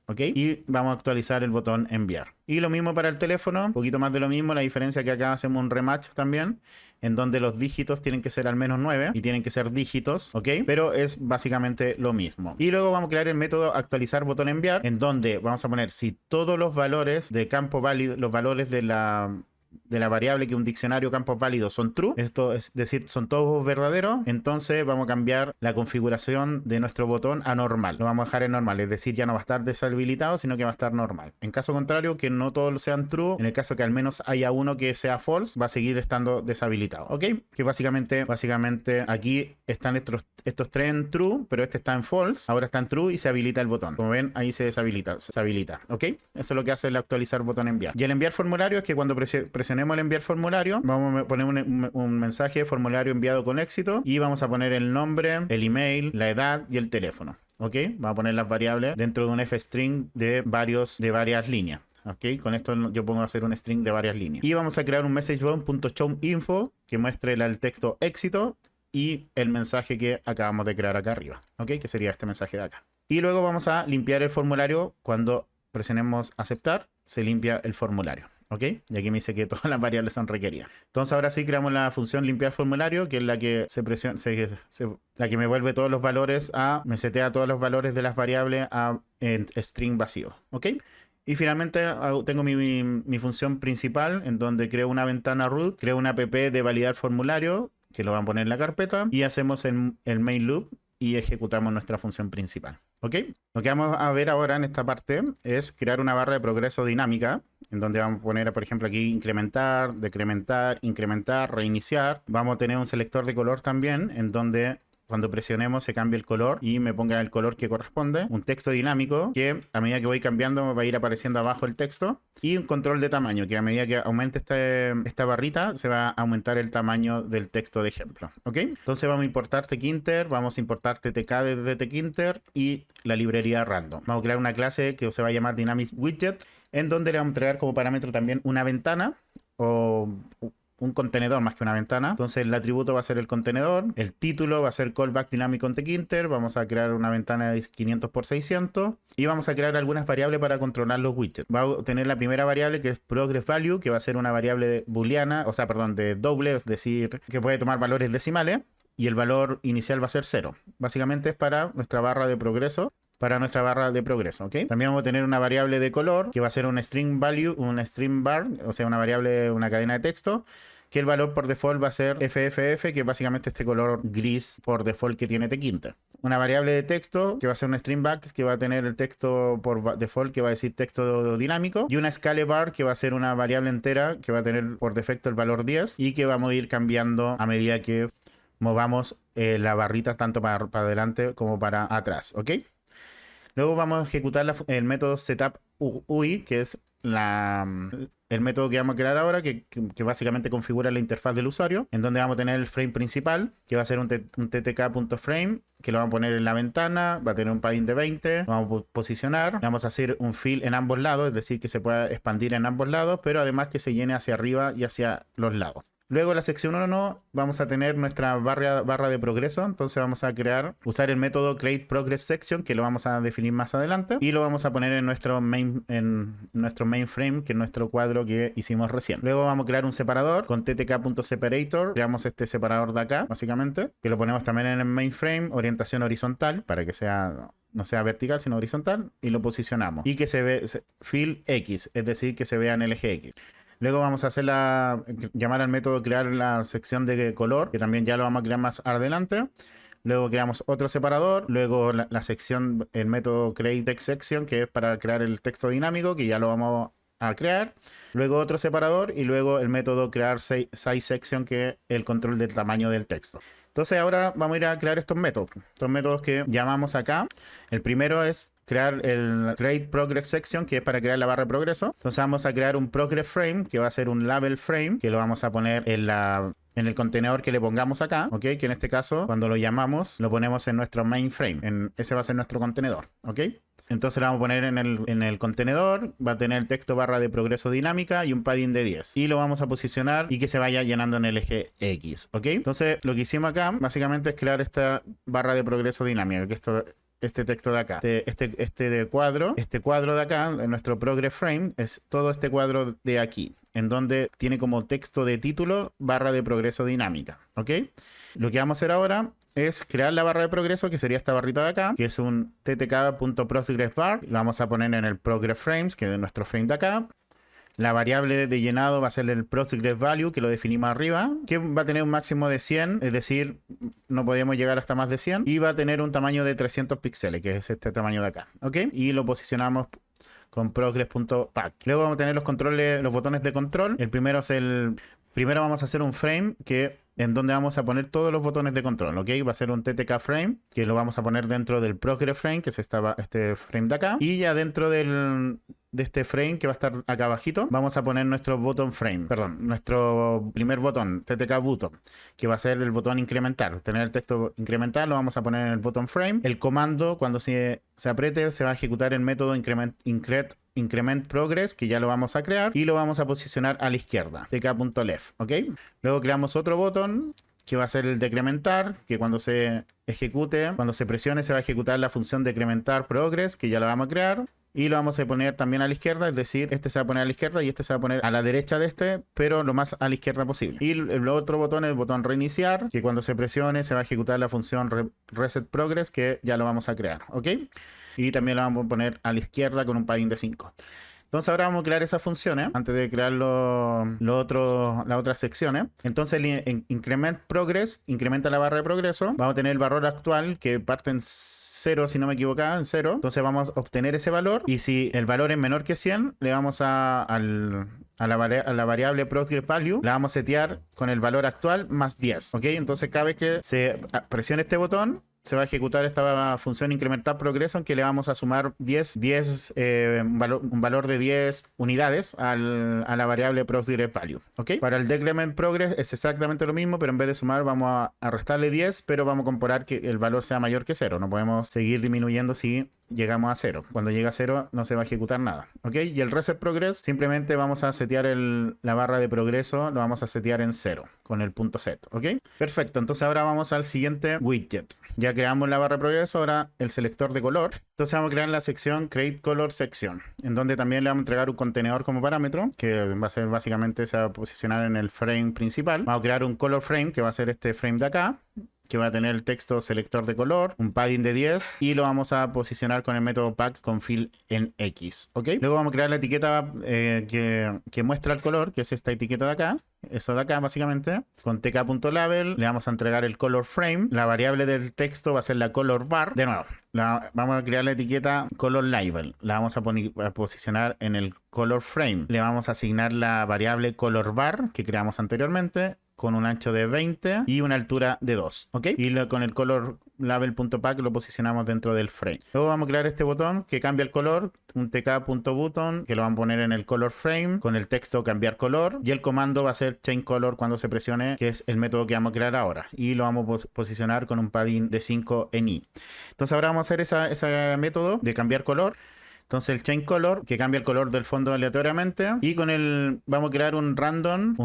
¿Ok? Y vamos a actualizar el botón enviar. Y lo mismo para el teléfono, un poquito más de lo mismo, la diferencia que acá hacemos un rematch también, en donde los dígitos tienen que ser al menos 9 y tienen que ser dígitos, ¿ok? Pero es básicamente lo mismo. Y luego vamos a crear el método actualizar botón enviar, en donde vamos a poner si todos los valores de campo válido, los valores de la variable que un diccionario campos válidos son true, esto es decir, son todos verdaderos, entonces vamos a cambiar la configuración de nuestro botón a normal. Lo vamos a dejar en normal, es decir, ya no va a estar deshabilitado, sino que va a estar normal. En caso contrario, que no todos sean true, en el caso que al menos haya uno que sea false, va a seguir estando deshabilitado, ¿ok? Que básicamente aquí están estos tres en true, pero este está en false, ahora está en true y se habilita el botón. Como ven, ahí se deshabilita, ¿ok? Eso es lo que hace el actualizar botón enviar. Y el enviar formulario es que cuando presionemos el enviar formulario, vamos a poner un mensaje de formulario enviado con éxito y vamos a poner el nombre, el email, la edad y el teléfono. ¿Ok? Vamos a poner las variables dentro de un f-string de varias líneas. ¿Ok? Con esto yo pongo a hacer un string de varias líneas. Y vamos a crear un messagebound.showinfo que muestre el texto éxito y el mensaje que acabamos de crear acá arriba. ¿Ok? Que sería este mensaje de acá. Y luego vamos a limpiar el formulario. Cuando presionemos aceptar, se limpia el formulario. ¿Ok? Y aquí me dice que todas las variables son requeridas. Entonces ahora sí creamos la función limpiar formulario, que es la que la que me vuelve todos los valores me setea todos los valores de las variables a string vacío. ¿Ok? Y finalmente tengo mi función principal, en donde creo una ventana root, creo una app de validar formulario, que lo van a poner en la carpeta, y hacemos el main loop y ejecutamos nuestra función principal. ¿Ok? Lo que vamos a ver ahora en esta parte es crear una barra de progreso dinámica, en donde vamos a poner, por ejemplo, aquí incrementar, decrementar, incrementar, reiniciar. Vamos a tener un selector de color también, en donde cuando presionemos se cambia el color y me ponga el color que corresponde. Un texto dinámico que a medida que voy cambiando me va a ir apareciendo abajo el texto. Y un control de tamaño que a medida que aumente esta barrita se va a aumentar el tamaño del texto de ejemplo. ¿Ok? Entonces vamos a importar tkinter, vamos a importar ttk desde tkinter y la librería random. Vamos a crear una clase que se va a llamar dynamic widget, en donde le vamos a entregar como parámetro también una ventana o un contenedor más que una ventana. Entonces el atributo va a ser el contenedor, el título va a ser callback dynamic on tkinter, vamos a crear una ventana de 500 por 600 y vamos a crear algunas variables para controlar los widgets. Va a tener la primera variable que es progress value, que va a ser una variable booleana, o sea, perdón, de doble, es decir, que puede tomar valores decimales y el valor inicial va a ser 0. Básicamente es para nuestra barra de progreso. ¿Ok? También vamos a tener una variable de color que va a ser un string value, un string bar, o sea, una cadena de texto, que el valor por default va a ser FFF, que es básicamente este color gris por default que tiene tkinter. Una variable de texto que va a ser un string back, que va a tener el texto por default que va a decir texto dinámico, y una scale bar que va a ser una variable entera que va a tener por defecto el valor 10 y que vamos a ir cambiando a medida que movamos la barrita tanto para adelante como para atrás. ¿Ok? Luego vamos a ejecutar el método setup UI, que es el método que vamos a crear ahora, que básicamente configura la interfaz del usuario, en donde vamos a tener el frame principal, que va a ser un ttk.frame, que lo vamos a poner en la ventana, va a tener un padding de 20, lo vamos a posicionar, vamos a hacer un fill en ambos lados, es decir, que se pueda expandir en ambos lados, pero además que se llene hacia arriba y hacia los lados. Luego en la sección 1 vamos a tener nuestra barra de progreso, entonces vamos a usar el método create progress section, que lo vamos a definir más adelante, y lo vamos a poner en nuestro mainframe, que es nuestro cuadro que hicimos recién. Luego vamos a crear un separador con ttk.separator, creamos este separador de acá, básicamente, que lo ponemos también en el mainframe, orientación horizontal, para que no sea vertical, sino horizontal, y lo posicionamos. Y que se ve fill X, es decir, que se vea en el eje X. Luego vamos a llamar al método crear la sección de color, que también ya lo vamos a crear más adelante. Luego creamos otro separador. Luego la sección, el método create text section, que es para crear el texto dinámico, que ya lo vamos a crear, luego otro separador y luego el método crear size section, que es el control del tamaño del texto. Entonces ahora vamos a ir a crear estos métodos que llamamos acá. El primero es crear el create progress section, que es para crear la barra de progreso. Entonces vamos a crear un progress frame, que va a ser un label frame, que lo vamos a poner en el contenedor que le pongamos acá, ¿ok? Que en este caso, cuando lo llamamos, lo ponemos en nuestro main frame. Ese va a ser nuestro contenedor, ¿ok? Entonces lo vamos a poner en el contenedor, va a tener el texto barra de progreso dinámica y un padding de 10. Y lo vamos a posicionar y que se vaya llenando en el eje X, ¿ok? Entonces lo que hicimos acá, básicamente, es crear esta barra de progreso dinámica, que este texto de acá, este cuadro de acá, en nuestro progress frame, es todo este cuadro de aquí, en donde tiene como texto de título barra de progreso dinámica, ¿ok? Lo que vamos a hacer ahora es crear la barra de progreso, que sería esta barrita de acá, que es un ttk.progressBar. Lo vamos a poner en el progress frames, que es nuestro frame de acá. La variable de llenado va a ser el progress value, que lo definimos arriba, que va a tener un máximo de 100, es decir, no podemos llegar hasta más de 100, y va a tener un tamaño de 300 píxeles, que es este tamaño de acá, ¿ok? Y lo posicionamos con progress.pack. Luego vamos a tener los botones de control. Primero vamos a hacer un frame en donde vamos a poner todos los botones de control, ¿ok? Va a ser un TTK frame, que lo vamos a poner dentro del progress frame, que es este frame de acá. Y ya dentro de este frame, que va a estar acá abajito, vamos a poner nuestro nuestro primer botón, TTK button, que va a ser el botón incrementar. Tener el texto incrementar, lo vamos a poner en el button frame. El comando, cuando se apriete, se va a ejecutar el método increment progress, que ya lo vamos a crear, y lo vamos a posicionar a la izquierda, tk.left, ¿ok? Luego creamos otro botón, que va a ser el decrementar, que cuando se ejecute, cuando se presione, se va a ejecutar la función decrementar progress, que ya la vamos a crear. Y lo vamos a poner también a la izquierda, es decir, este se va a poner a la izquierda y este se va a poner a la derecha de este, pero lo más a la izquierda posible. Y el otro botón es el botón reiniciar, que cuando se presione se va a ejecutar la función reset progress, que ya lo vamos a crear, ¿ok? Y también lo vamos a poner a la izquierda con un padding de 5. Entonces ahora vamos a crear esas funciones antes de crear las otras secciones. Entonces el increment progress incrementa la barra de progreso. Vamos a tener el valor actual, que parte en 0, si no me equivoco, en 0. Entonces vamos a obtener ese valor. Y si el valor es menor que 100, le vamos a la variable progress value, la vamos a setear con el valor actual más 10. ¿Ok? Entonces cada vez que se presione este botón, se va a ejecutar esta función incrementar progreso, en que le vamos a sumar un valor de 10 unidades a la variable progress value, ¿ok? Para el decrement progress es exactamente lo mismo, pero en vez de sumar vamos a restarle 10, pero vamos a comparar que el valor sea mayor que 0. No podemos seguir disminuyendo si llegamos a 0. Cuando llega a 0 no se va a ejecutar nada, ¿ok? Y el reset progress, simplemente vamos a setear la barra de progreso, lo vamos a setear en 0 con el punto set, ¿ok? Perfecto, entonces ahora vamos al siguiente widget. Ya creamos la barra de progreso, ahora el selector de color. Entonces vamos a crear la sección create color section, en donde también le vamos a entregar un contenedor como parámetro, que va a ser básicamente, se va a posicionar en el frame principal. Vamos a crear un color frame, que va a ser este frame de acá, que va a tener el texto selector de color, un padding de 10, y lo vamos a posicionar con el método pack con fill en X, ¿ok? Luego vamos a crear la etiqueta que muestra el color, que es esta etiqueta de acá, eso de acá básicamente, con tk.label, le vamos a entregar el color frame, la variable del texto va a ser la color bar. De nuevo, vamos a crear la etiqueta color label, la vamos a posicionar en el color frame, le vamos a asignar la variable color bar que creamos anteriormente, con un ancho de 20 y una altura de 2, ¿ok? Y con el color label.pack lo posicionamos dentro del frame. Luego vamos a crear este botón que cambia el color, un tk.button, que lo vamos a poner en el color frame con el texto cambiar color, y el comando va a ser change color cuando se presione, que es el método que vamos a crear ahora, y lo vamos a posicionar con un padding de 5 en i. Entonces ahora vamos a hacer ese método de cambiar color. Entonces el change color, que cambia el color del fondo aleatoriamente, y vamos a crear un random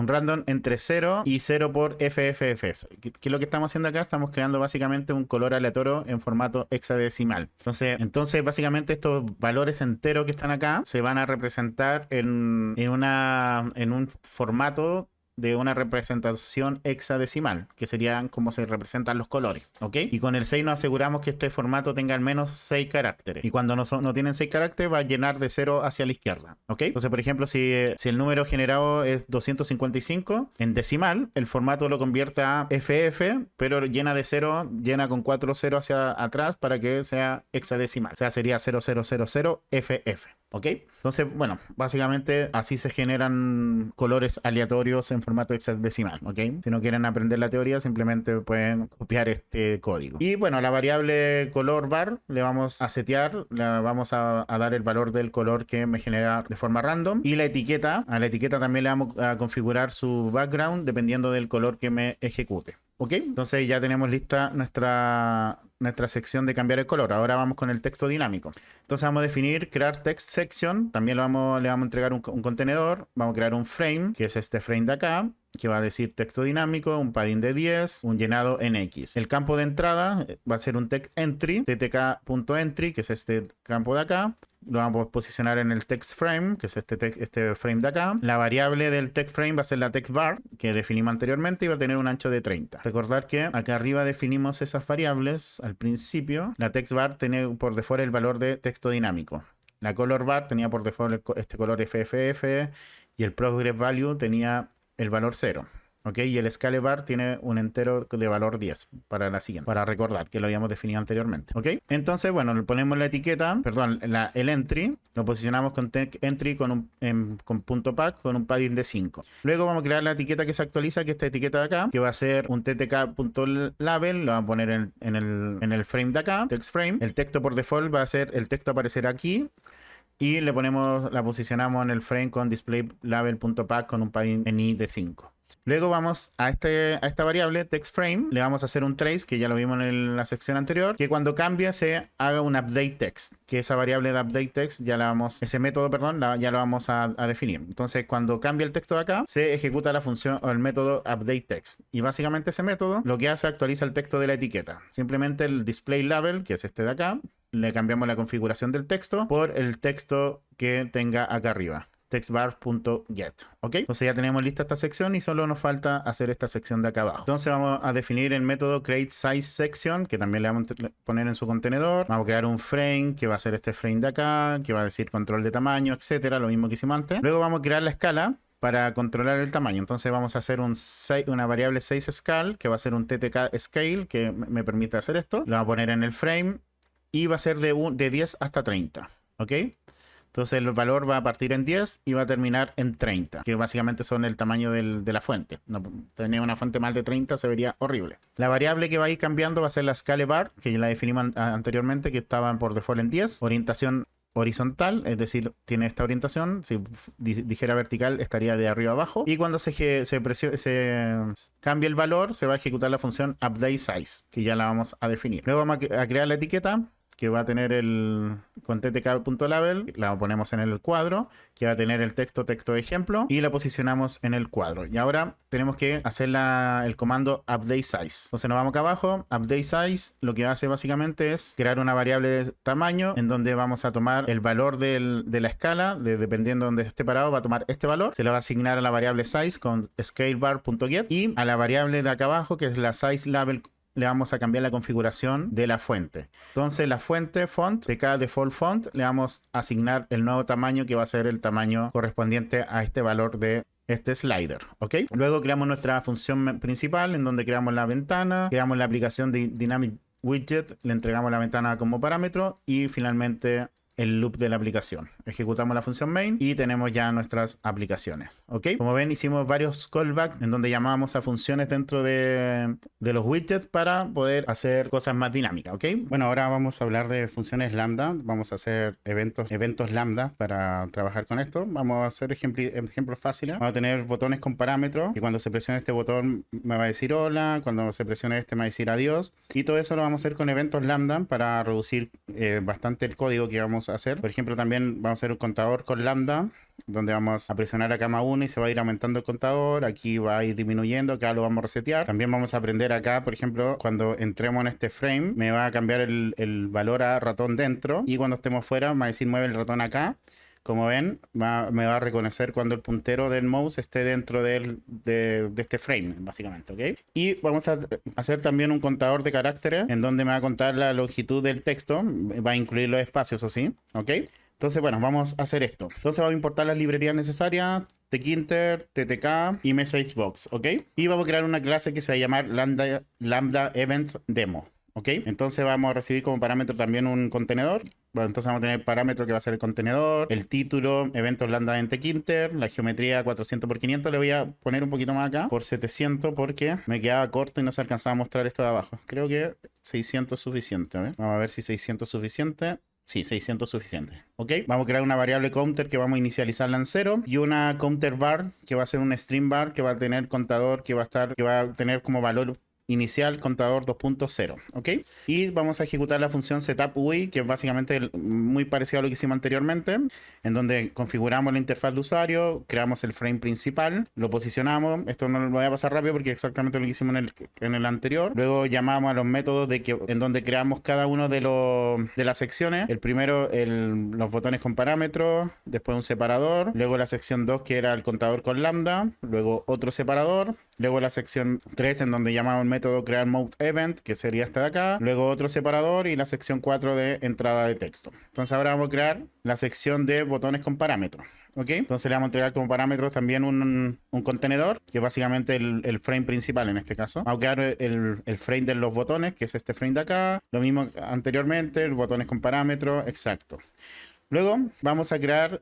entre 0 y 0 por FFF. ¿Qué es lo que estamos haciendo acá? Estamos creando básicamente un color aleatorio en formato hexadecimal. Entonces básicamente estos valores enteros que están acá se van a representar en un formato de una representación hexadecimal, que serían como se representan los colores, ¿ok? Y con el 6 nos aseguramos que este formato tenga al menos 6 caracteres. Y cuando no tienen 6 caracteres, va a llenar de 0 hacia la izquierda, ¿ok? Entonces, por ejemplo, si el número generado es 255, en decimal, el formato lo convierte a FF, pero llena de 0, llena con 4 0 hacia atrás para que sea hexadecimal. O sea, sería 0000FF. ¿Ok? Entonces, bueno, básicamente así se generan colores aleatorios en formato hexadecimal, ¿ok? Si no quieren aprender la teoría, simplemente pueden copiar este código. Y bueno, a la variable color bar le vamos a setear, le vamos a dar el valor del color que me genera de forma random. Y la etiqueta, a la etiqueta también le vamos a configurar su background dependiendo del color que me ejecute. ¿Ok? Entonces ya tenemos lista nuestra sección de cambiar el color. Ahora vamos con el texto dinámico. Entonces vamos a definir crear text section. También le vamos a entregar un contenedor. Vamos a crear un frame, que es este frame de acá, que va a decir texto dinámico, un padding de 10, un llenado en X. El campo de entrada va a ser un text entry, ttk.entry, que es este campo de acá. Lo vamos a posicionar en el text frame, que es este frame de acá. La variable del text frame va a ser la text bar, que definimos anteriormente, y va a tener un ancho de 30. Recordar que acá arriba definimos esas variables al principio. La text bar tiene por default el valor de texto dinámico. La color bar tenía por default este color FFF, y el progress value tenía el valor 0. ¿Ok? Y el scale bar tiene un entero de valor 10 para la siguiente, para recordar que lo habíamos definido anteriormente. ¿Ok? Entonces, bueno, le ponemos la etiqueta, perdón, el entry, lo posicionamos con entry con punto pack con un padding de 5. Luego vamos a crear la etiqueta que se actualiza, que es esta etiqueta de acá, que va a ser un ttk.label, lo vamos a poner en el frame de acá, text frame. El texto por default va a ser, el texto aparecer aquí. Y le ponemos, la posicionamos en el frame con display label.pack con un padding en i de 5. Luego vamos a esta variable textFrame, le vamos a hacer un trace, que ya lo vimos en la sección anterior, que cuando cambie se haga un update text, que esa variable de update text ya ese método, perdón, ya lo vamos a definir. Entonces, cuando cambie el texto de acá, se ejecuta la función o el método update text. Y básicamente ese método lo que hace, actualiza el texto de la etiqueta. Simplemente el display label, que es este de acá, le cambiamos la configuración del texto por el texto que tenga acá arriba. Textbar.get, ¿ok? Entonces ya tenemos lista esta sección y solo nos falta hacer esta sección de acá abajo. Entonces vamos a definir el método createSizeSection, que también le vamos a poner en su contenedor. Vamos a crear un frame, que va a ser este frame de acá, que va a decir control de tamaño, etcétera, lo mismo que hicimos antes. Luego vamos a crear la escala para controlar el tamaño. Entonces vamos a hacer una variable sizeScale, que va a ser un ttk scale, que me permite hacer esto. Lo vamos a poner en el frame y va a ser de 10 hasta 30, ¿ok? Entonces el valor va a partir en 10 y va a terminar en 30, que básicamente son el tamaño de la fuente. No, tener una fuente más de 30 se vería horrible. La variable que va a ir cambiando va a ser la scale bar, que ya la definimos anteriormente, que estaba por default en 10. Orientación horizontal, es decir, tiene esta orientación. Si dijera vertical, estaría de arriba a abajo. Y cuando se cambie el valor, se va a ejecutar la función updateSize, que ya la vamos a definir. Luego vamos a crear la etiqueta, que va a tener con ttk.label, la ponemos en el cuadro, que va a tener el texto ejemplo, y la posicionamos en el cuadro. Y ahora tenemos que hacer el comando updateSize. Entonces nos vamos acá abajo, updateSize, lo que hace básicamente es crear una variable de tamaño, en donde vamos a tomar el valor de la escala, dependiendo de donde esté parado, va a tomar este valor, se le va a asignar a la variable size con scaleBar.get, y a la variable de acá abajo, que es la sizeLabel, le vamos a cambiar la configuración de la fuente. Entonces la fuente font de cada default font le vamos a asignar el nuevo tamaño, que va a ser el tamaño correspondiente a este valor de este slider, ¿ok? Luego creamos nuestra función principal, en donde creamos la ventana, creamos la aplicación de Dynamic Widget, le entregamos la ventana como parámetro y finalmente el loop de la aplicación. Ejecutamos la función main y tenemos ya nuestras aplicaciones, ¿ok? Como ven, hicimos varios callbacks en donde llamábamos a funciones dentro de los widgets para poder hacer cosas más dinámicas, ¿ok? Bueno, ahora vamos a hablar de funciones lambda. Vamos a hacer eventos lambda para trabajar con esto. Vamos a hacer ejemplos fáciles. Vamos a tener botones con parámetros, y cuando se presione este botón me va a decir hola, cuando se presione este me va a decir adiós, y todo eso lo vamos a hacer con eventos lambda para reducir bastante el código que vamos a hacer. Por ejemplo, también vamos a hacer un contador con lambda, donde vamos a presionar acá cama 1 y se va a ir aumentando el contador. Aquí va a ir disminuyendo, acá lo vamos a resetear. También vamos a aprender acá, por ejemplo, cuando entremos en este frame me va a cambiar el valor a ratón dentro, y cuando estemos fuera me va a decir mueve el ratón acá. Como ven, me va a reconocer cuando el puntero del mouse esté dentro de este frame, básicamente, ¿ok? Y vamos a hacer también un contador de caracteres, en donde me va a contar la longitud del texto, va a incluir los espacios, así, ¿ok? Entonces, bueno, vamos a hacer esto. Entonces vamos a importar las librerías necesarias, tkinter, ttk y messagebox, ¿ok? Y vamos a crear una clase que se va a llamar lambda events demo. ¿Ok? Entonces vamos a recibir como parámetro también un contenedor. Bueno, entonces vamos a tener el parámetro que va a ser el contenedor, el título, eventos lambda ente quinter, la geometría 400 por 500. Le voy a poner un poquito más acá, por 700, porque me quedaba corto y no se alcanzaba a mostrar esto de abajo. Creo que 600 es suficiente. A ver. Vamos a ver si 600 es suficiente. Sí, 600 es suficiente. ¿Ok? Vamos a crear una variable counter que vamos a inicializarla en 0 y una counter bar que va a ser un string bar que va a tener contador que va a tener como valor inicial contador 2.0, ¿ok? Y vamos a ejecutar la función setup UI, que es básicamente muy parecido a lo que hicimos anteriormente, en donde configuramos la interfaz de usuario, creamos el frame principal, lo posicionamos. Esto no lo voy a pasar rápido porque es exactamente lo que hicimos en el anterior. Luego llamamos a los métodos en donde creamos cada uno de las secciones. El primero, los botones con parámetros, después un separador, luego la sección 2 que era el contador con lambda, luego otro separador, luego la sección 3 en donde llamamos el método crear mode event, que sería esta de acá, luego otro separador y la sección 4 de entrada de texto. Entonces ahora vamos a crear la sección de botones con parámetros. ¿Ok? Entonces le vamos a entregar como parámetros también un contenedor, que es básicamente el frame principal en este caso. Vamos a crear el frame de los botones, que es este frame de acá. Lo mismo anteriormente, los botones con parámetros, exacto. Luego vamos a crear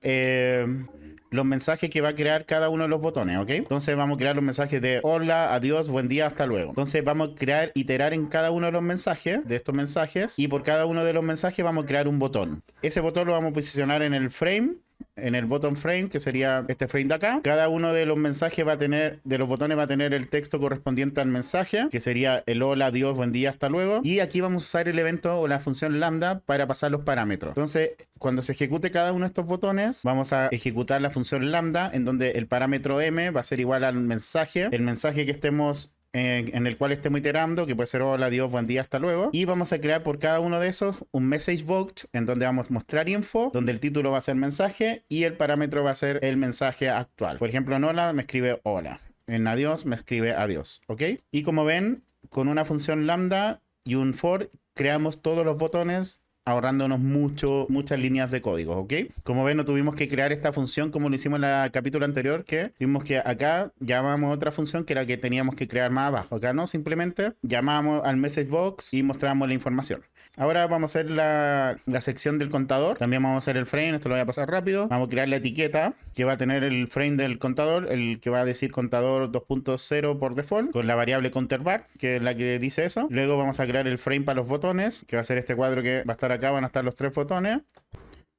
los mensajes que va a crear cada uno de los botones, ¿ok? Entonces vamos a crear los mensajes de hola, adiós, buen día, hasta luego. Entonces vamos a iterar en cada uno de los mensajes, de estos mensajes, y por cada uno de los mensajes vamos a crear un botón. Ese botón lo vamos a posicionar en el frame, en el button frame, que sería este frame de acá. Cada uno de los mensajes de los botones va a tener el texto correspondiente al mensaje, que sería el hola, adiós, buen día, hasta luego. Y aquí vamos a usar el evento o la función lambda para pasar los parámetros. Entonces, cuando se ejecute cada uno de estos botones, vamos a ejecutar la función lambda, en donde el parámetro m va a ser igual al mensaje, el mensaje que estemos en el cual estemos iterando, que puede ser hola, adiós, buen día, hasta luego. Y vamos a crear por cada uno de esos un message box en donde vamos a mostrar info, donde el título va a ser mensaje y el parámetro va a ser el mensaje actual. Por ejemplo, en hola me escribe hola. En adiós me escribe adiós. ¿Ok? Y como ven, con una función lambda y un for, creamos todos los botones, ahorrándonos muchas líneas de código, ¿ok? Como ven, no tuvimos que crear esta función como lo hicimos en el capítulo anterior, que tuvimos que acá llamamos otra función que era que teníamos que crear más abajo. Acá no, simplemente llamamos al message box y mostramos la información. Ahora vamos a hacer la sección del contador. También vamos a hacer el frame, esto lo voy a pasar rápido. Vamos a crear la etiqueta que va a tener el frame del contador, el que va a decir contador 2.0 por default, con la variable counterVar, que es la que dice eso. Luego vamos a crear el frame para los botones, que va a ser este cuadro que va a estar acá, van a estar los 3 botones.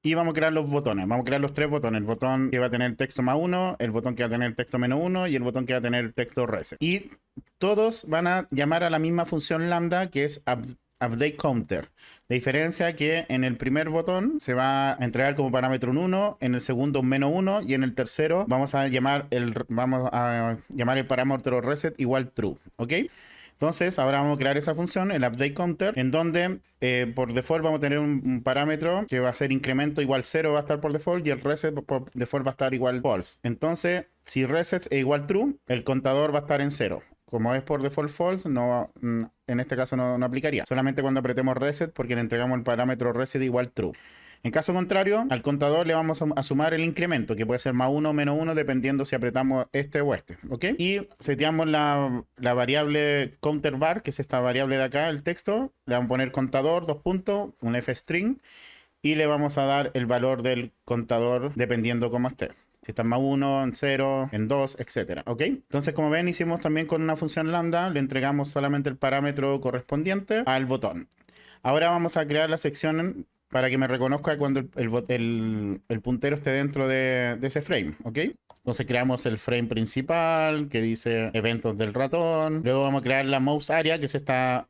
Y vamos a crear los botones. Vamos a crear los 3 botones. El botón que va a tener texto +1, el botón que va a tener texto -1 y el botón que va a tener texto reset. Y todos van a llamar a la misma función lambda, que es update counter. La diferencia es que en el primer botón se va a entregar como parámetro un 1, en el segundo un -1 y en el tercero vamos a llamar el parámetro reset igual true. ¿Ok? Entonces, ahora vamos a crear esa función, el update counter, en donde por default vamos a tener un parámetro que va a ser incremento igual 0, va a estar por default, y el reset por default va a estar igual false. Entonces, si reset es igual true, el contador va a estar en 0. Como es por default false, en este caso no aplicaría. Solamente cuando apretemos reset, porque le entregamos el parámetro reset igual true. En caso contrario, al contador le vamos a sumar el incremento, que puede ser +1 o -1, dependiendo si apretamos este o este. ¿Ok? Y seteamos la variable counterVar, que es esta variable de acá, el texto. Le vamos a poner contador, 2 puntos, un f-string, y le vamos a dar el valor del contador dependiendo cómo esté. Si está en +1, en 0, en 2, etc. ¿Ok? Entonces, como ven, hicimos también con una función lambda, le entregamos solamente el parámetro correspondiente al botón. Ahora vamos a crear la sección para que me reconozca cuando el puntero esté dentro de ese frame, ¿ok? Entonces creamos el frame principal que dice eventos del ratón. Luego vamos a crear la mouse area, que es esta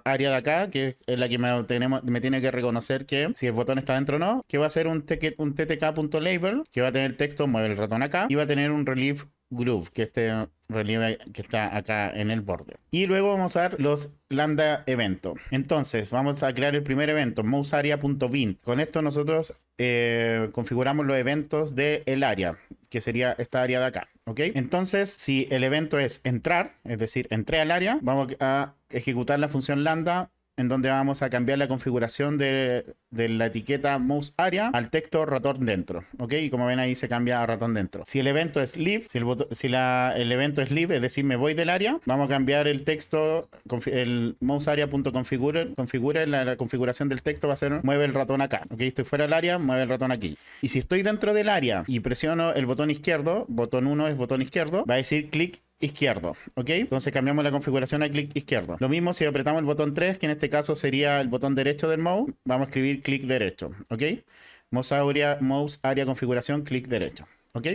área de acá, que es la que me tiene que reconocer que si el botón está dentro o no, que va a ser un ttk.label, que va a tener texto mueve el ratón acá, y va a tener un relief groove, que este relieve que está acá en el borde. Y luego vamos a usar los lambda evento. Entonces vamos a crear el primer evento, mouseArea.vint. Con esto nosotros configuramos los eventos del área, que sería esta área de acá. ¿Ok? Entonces, si el evento es entrar, es decir, entré al área, vamos a ejecutar la función lambda en donde vamos a cambiar la configuración de la etiqueta mouse area al texto ratón dentro, ¿ok? Y como ven ahí se cambia a ratón dentro. Si el evento es leave, el evento es leave, es decir, me voy del área, vamos a cambiar el texto, el mouse area.configure, la configuración del texto va a ser mueve el ratón acá, ¿ok? Estoy fuera del área, mueve el ratón aquí. Y si estoy dentro del área y presiono el botón izquierdo, botón 1 es botón izquierdo, va a decir clic izquierdo, ¿ok? Entonces cambiamos la configuración a clic izquierdo. Lo mismo si apretamos el botón 3, que en este caso sería el botón derecho del mouse, vamos a escribir clic derecho, ¿ok? Mouse area configuración, clic derecho, ¿ok?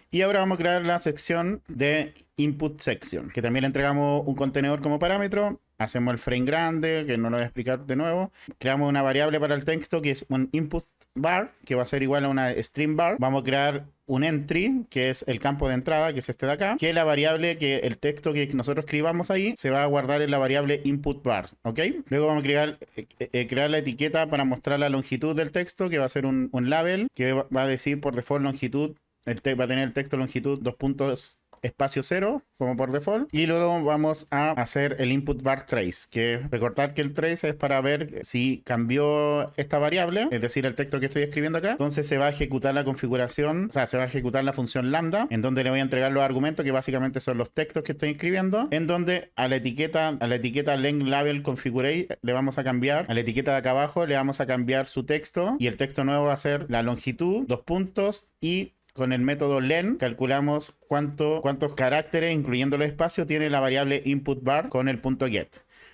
Y ahora vamos a crear la sección de input section, que también le entregamos un contenedor como parámetro. Hacemos el frame grande, que no lo voy a explicar de nuevo. Creamos una variable para el texto que es un input bar, que va a ser igual a una string bar. Vamos a crear un entry, que es el campo de entrada, que es este de acá, que es la variable que el texto que nosotros escribamos ahí se va a guardar en la variable input bar, ¿ok? Luego vamos a crear la etiqueta para mostrar la longitud del texto, que va a ser un label, que va a decir por default longitud, va a tener el texto longitud 2 puntos espacio 0 como por default, y luego vamos a hacer el input bar trace, que recordar que el trace es para ver si cambió esta variable, es decir, el texto que estoy escribiendo acá. Entonces se va a ejecutar la configuración, o sea, se va a ejecutar la función lambda, en donde le voy a entregar los argumentos, que básicamente son los textos que estoy escribiendo, en donde a la etiqueta length label configure le vamos a cambiar, a la etiqueta de acá abajo le vamos a cambiar su texto, y el texto nuevo va a ser la longitud, 2 puntos, y con el método len calculamos cuántos caracteres, incluyendo los espacios, tiene la variable input bar con el punto get.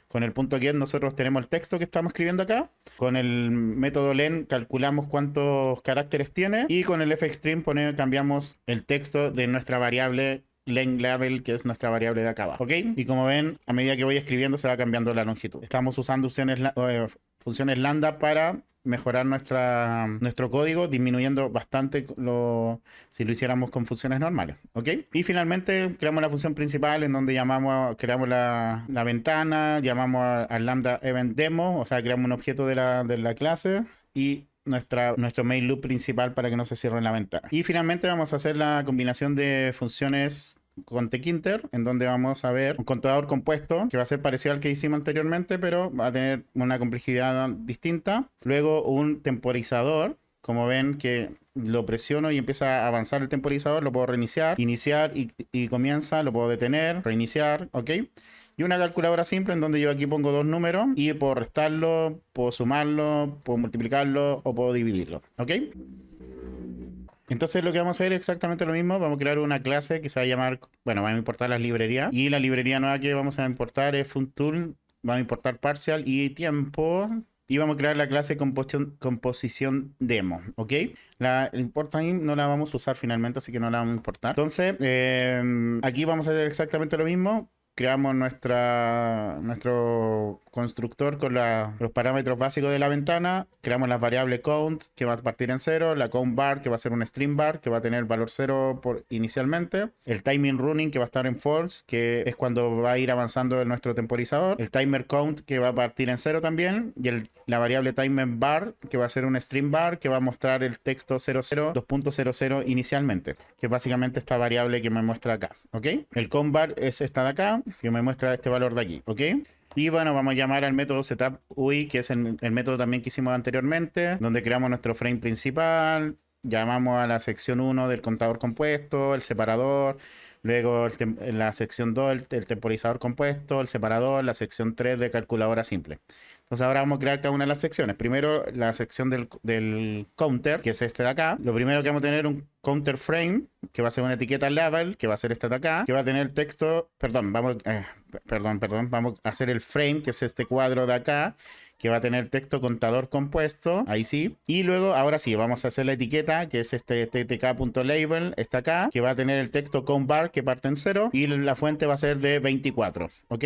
Con el punto get nosotros tenemos el texto que estamos escribiendo acá. Con el método len calculamos cuántos caracteres tiene. Y con el fstring cambiamos el texto de nuestra variable length label, que es nuestra variable de acá abajo, ¿ok? Y como ven, a medida que voy escribiendo se va cambiando la longitud. Estamos usando funciones lambda para mejorar nuestro código, disminuyendo bastante si lo hiciéramos con funciones normales, ¿ok? Y finalmente creamos la función principal, en donde creamos la ventana, llamamos al lambda event demo, o sea, creamos un objeto de la clase, y nuestro main loop principal para que no se cierre la ventana. Y finalmente vamos a hacer la combinación de funciones con tkinter, en donde vamos a ver un contador compuesto, que va a ser parecido al que hicimos anteriormente, pero va a tener una complejidad distinta. Luego un temporizador, como ven que lo presiono y empieza a avanzar el temporizador, lo puedo reiniciar, iniciar y comienza, lo puedo detener, reiniciar, ¿ok? Y una calculadora simple, en donde yo aquí pongo dos números y puedo restarlo, puedo sumarlo, puedo multiplicarlo o puedo dividirlo, ¿ok? Entonces lo que vamos a hacer es exactamente lo mismo. Vamos a crear una clase que se va a llamar, bueno, vamos a importar las librerías, y la librería nueva que vamos a importar es FunTool. Vamos a importar partial y tiempo, y vamos a crear la clase composición demo, ¿ok? La import time no la vamos a usar finalmente, así que no la vamos a importar. Entonces aquí vamos a hacer exactamente lo mismo. Creamos nuestro constructor con los parámetros básicos de la ventana. Creamos las variables count, que va a partir en 0. La count bar, que va a ser un string bar, que va a tener valor 0 inicialmente. El timing running, que va a estar en false, que es cuando va a ir avanzando nuestro temporizador. El timer count, que va a partir en 0 también. Y la variable timer bar, que va a ser un string bar, que va a mostrar el texto 00, 2.00 inicialmente, que es básicamente esta variable que me muestra acá, ¿ok? El count bar es esta de acá, que me muestra este valor de aquí, ¿ok? Y bueno, vamos a llamar al método setupUI, que es el método también que hicimos anteriormente, donde creamos nuestro frame principal, llamamos a la sección 1 del contador compuesto, el separador, luego la sección 2 el temporizador compuesto, el separador, la sección 3 de calculadora simple. Entonces ahora vamos a crear cada una de las secciones. Primero la sección del counter, que es este de acá. Lo primero que vamos a tener un counter frame, que va a ser una etiqueta label, que va a ser esta de acá, que va a tener texto, vamos a hacer el frame, que es este cuadro de acá, que va a tener texto contador compuesto, ahí sí. Y luego, ahora sí, vamos a hacer la etiqueta, que es este ttk.label, está acá, que va a tener el texto count bar, que parte en 0, y la fuente va a ser de 24, ¿ok?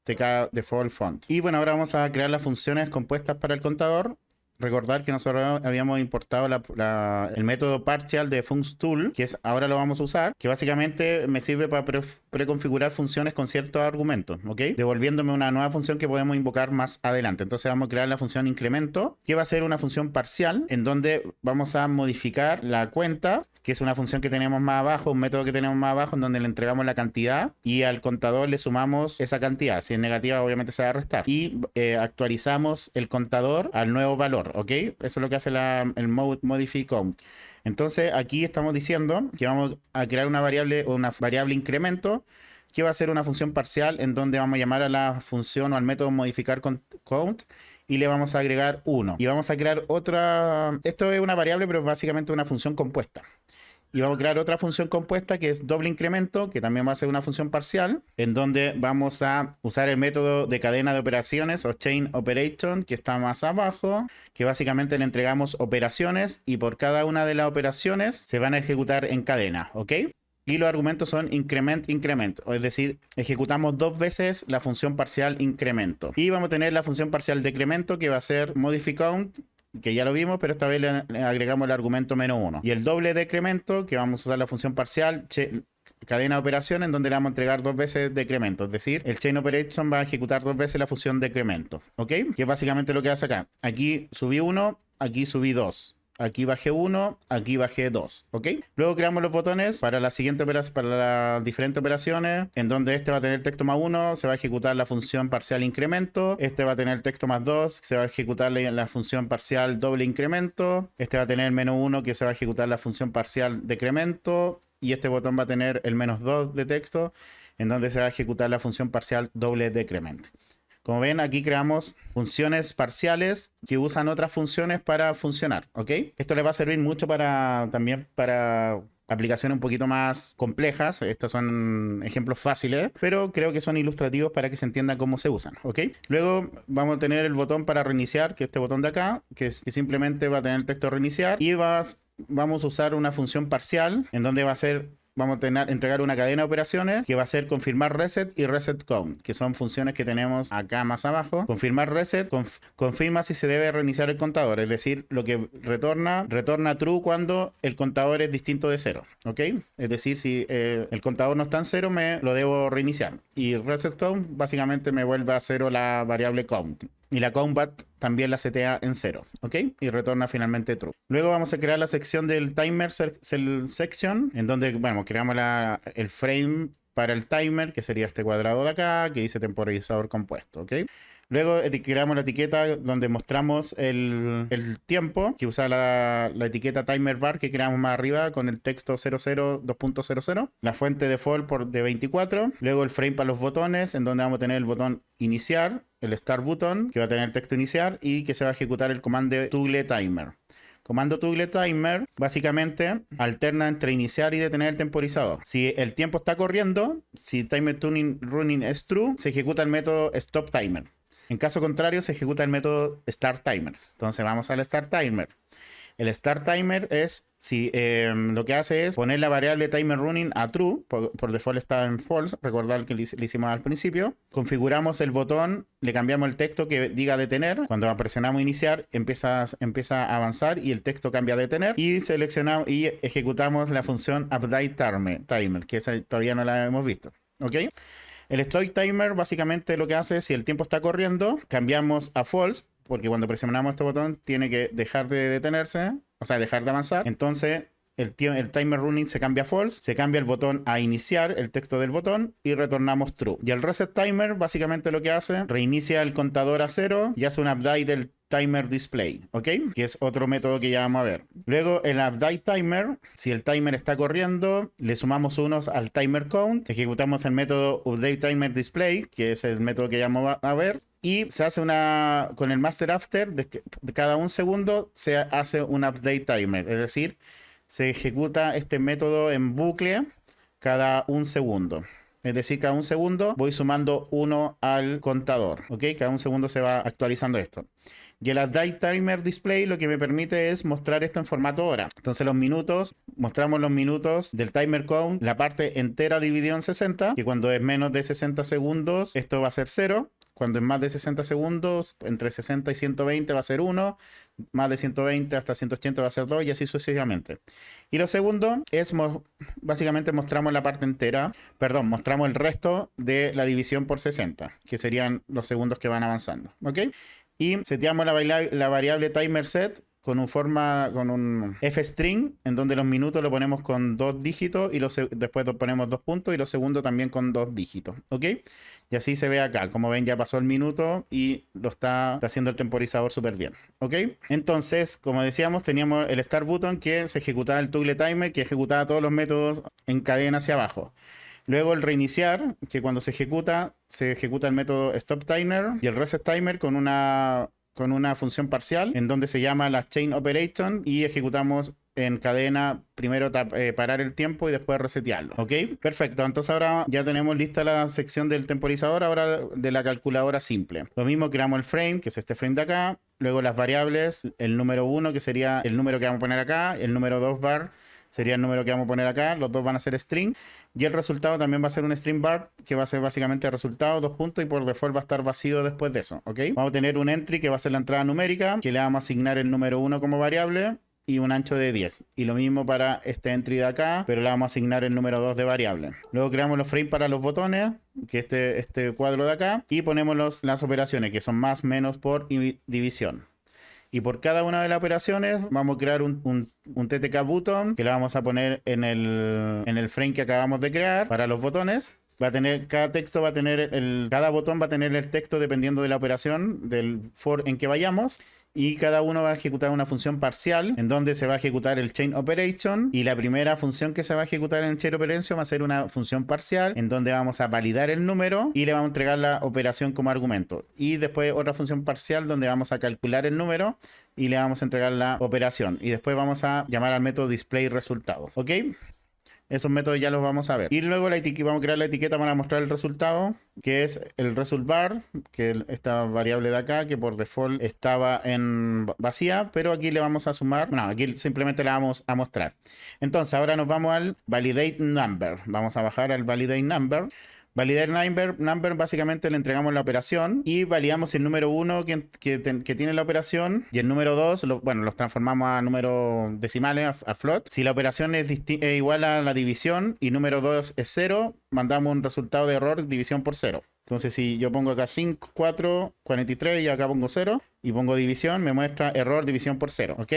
TK default font. Y bueno, ahora vamos a crear las funciones compuestas para el contador. recordar que nosotros habíamos importado el método partial de functool, que ahora lo vamos a usar, que básicamente me sirve para preconfigurar funciones con ciertos argumentos, ¿ok? Devolviéndome una nueva función que podemos invocar más adelante. Entonces vamos a crear la función incremento, que va a ser una función parcial, en donde vamos a modificar la cuenta, que es una función que tenemos más abajo, un método que tenemos más abajo, en donde le entregamos la cantidad y al contador le sumamos esa cantidad. Si es negativa, obviamente se va a restar. Y actualizamos el contador al nuevo valor, ¿ok? Eso es lo que hace el modify count. Entonces aquí estamos diciendo que vamos a crear una variable incremento, que va a ser una función parcial en donde vamos a llamar a la función o al método modificar count y le vamos a agregar 1. Y vamos a crear otra... Esto es una variable, pero es básicamente una función compuesta. Y vamos a crear otra función compuesta que es doble incremento, que también va a ser una función parcial, en donde vamos a usar el método de cadena de operaciones o chain operation, que está más abajo, que básicamente le entregamos operaciones y por cada una de las operaciones se van a ejecutar en cadena, ¿ok? Y los argumentos son increment, es decir, ejecutamos 2 veces la función parcial incremento. Y vamos a tener la función parcial decremento, que va a ser modify count, que ya lo vimos, pero esta vez le agregamos el argumento -1. Y el doble decremento, que vamos a usar la función parcial cadena de operación, en donde le vamos a entregar 2 veces decremento. Es decir, el chain operation va a ejecutar 2 veces la función decremento, ¿ok? Que es básicamente lo que hace acá. Aquí subí 1, aquí subí 2. Aquí bajé 1, aquí bajé 2, ¿ok? Luego creamos los botones para la siguiente para las diferentes operaciones, en donde este va a tener texto +1, se va a ejecutar la función parcial incremento. Este va a tener texto +2, se va a ejecutar la función parcial doble incremento. Este va a tener -1, que se va a ejecutar la función parcial decremento. Y este botón va a tener el -2 de texto, en donde se va a ejecutar la función parcial doble decremento. Como ven, aquí creamos funciones parciales que usan otras funciones para funcionar, ¿ok? Esto les va a servir mucho también para aplicaciones un poquito más complejas. Estos son ejemplos fáciles, pero creo que son ilustrativos para que se entienda cómo se usan, ¿ok? Luego vamos a tener el botón para reiniciar, que es este botón de acá, que simplemente va a tener el texto reiniciar. Y vamos a usar una función parcial, en donde vamos a entregar una cadena de operaciones que va a ser confirmar reset y reset count, que son funciones que tenemos acá más abajo. Confirmar reset, confirma si se debe reiniciar el contador, es decir, lo que retorna true cuando el contador es distinto de 0, ¿ok? Es decir, si el contador no está en 0, me lo debo reiniciar. Y reset count básicamente me vuelve a 0 la variable count. Y la combat también la setea en 0, ¿ok? Y retorna finalmente true. Luego vamos a crear la sección del timer section, en donde, bueno, creamos el frame para el timer, que sería este cuadrado de acá, que dice temporizador compuesto, ¿ok? Luego creamos la etiqueta donde mostramos el tiempo, que usa la etiqueta timer bar que creamos más arriba con el texto 00.2.00. La fuente default de 24. Luego el frame para los botones, en donde vamos a tener el botón iniciar, el start button, que va a tener el texto iniciar y que se va a ejecutar el comando toggle timer. Comando toggle timer básicamente alterna entre iniciar y detener el temporizador. Si el tiempo está corriendo, si timer tuning running es true, se ejecuta el método stop timer. En caso contrario, se ejecuta el método start timer. Entonces vamos al start timer. El start timer es, si lo que hace es poner la variable timer running a true, por default está en false, recordar que le hicimos al principio. Configuramos el botón, le cambiamos el texto que diga detener. Cuando presionamos iniciar, empieza a avanzar y el texto cambia a detener. Y seleccionamos y ejecutamos la función update timer, que esa todavía no la hemos visto, ¿ok? El stop timer básicamente lo que hace es, si el tiempo está corriendo, cambiamos a false, porque cuando presionamos este botón tiene que dejar de detenerse, o sea, dejar de avanzar. Entonces el timer running se cambia a false, se cambia el botón a iniciar, el texto del botón, y retornamos true. Y el reset timer básicamente lo que hace, reinicia el contador a 0 y hace un update del timer display, ¿ok? Que es otro método que ya vamos a ver. Luego el update timer, si el timer está corriendo, le sumamos unos al timer count, ejecutamos el método update timer display, que es el método que ya vamos a ver. Y se hace con el master after, de cada un segundo se hace un update timer, es decir, se ejecuta este método en bucle cada un segundo. Es decir, cada un segundo voy sumando 1 al contador, ¿ok? Cada un segundo se va actualizando esto. Y el update timer display lo que me permite es mostrar esto en formato hora. Entonces mostramos los minutos del timer count, la parte entera dividida en 60, que cuando es menos de 60 segundos esto va a ser 0. Cuando es más de 60 segundos, entre 60 y 120 va a ser 1, más de 120 hasta 180 va a ser 2 y así sucesivamente. Y lo segundo es, básicamente mostramos la parte entera, perdón, mostramos el resto de la división por 60, que serían los segundos que van avanzando, ¿ok? Y seteamos la variable timer set con un f-string, en donde los minutos lo ponemos con 2 dígitos y después ponemos 2 puntos y los segundos también con 2 dígitos, ¿ok? Y así se ve acá. Como ven, ya pasó el minuto y lo está haciendo el temporizador súper bien, ¿ok? Entonces, como decíamos, teníamos el start button que se ejecutaba el toggle timer, que ejecutaba todos los métodos en cadena hacia abajo. Luego el reiniciar, que cuando se ejecuta el método stop timer y el reset timer con una función parcial en donde se llama la chain operation y ejecutamos en cadena primero parar el tiempo y después resetearlo, ¿ok? Perfecto, entonces ahora ya tenemos lista la sección del temporizador, ahora de la calculadora simple. Lo mismo, creamos el frame, que es este frame de acá, luego las variables, el número 1 que sería el número que vamos a poner acá, el número 2 var sería el número que vamos a poner acá, los dos van a ser string y el resultado también va a ser un string bar que va a ser básicamente el resultado, 2 puntos, y por default va a estar vacío después de eso, ¿ok? Vamos a tener un entry que va a ser la entrada numérica, que le vamos a asignar el número 1 como variable y un ancho de 10. Y lo mismo para este entry de acá, pero le vamos a asignar el número 2 de variable. Luego creamos los frames para los botones, que este cuadro de acá, y ponemos las operaciones, que son más, menos, por y división. Y por cada una de las operaciones vamos a crear un TTK button que le vamos a poner en el frame que acabamos de crear para los botones. Cada botón va a tener el texto dependiendo de la operación del for en que vayamos. Y cada uno va a ejecutar una función parcial en donde se va a ejecutar el chain operation, y la primera función que se va a ejecutar en el chain operation va a ser una función parcial en donde vamos a validar el número y le vamos a entregar la operación como argumento, y después otra función parcial donde vamos a calcular el número y le vamos a entregar la operación, y después vamos a llamar al método display resultados, ¿ok? Esos métodos ya los vamos a ver. Y luego vamos a crear la etiqueta para mostrar el resultado, que es el result bar, que es esta variable de acá, que por default estaba en vacía, pero aquí le vamos a sumar, no, aquí simplemente la vamos a mostrar. Entonces ahora nos vamos al validate number. Vamos a bajar al validate number. Validar number, básicamente le entregamos la operación y validamos el número 1 que tiene la operación, y el número 2, los transformamos a números decimales, a float. Si la operación es igual a la división y número 2 es 0, mandamos un resultado de error, división por 0. Entonces si yo pongo acá 5, 4, 43 y acá pongo 0 y pongo división, me muestra error, división por 0, ¿ok?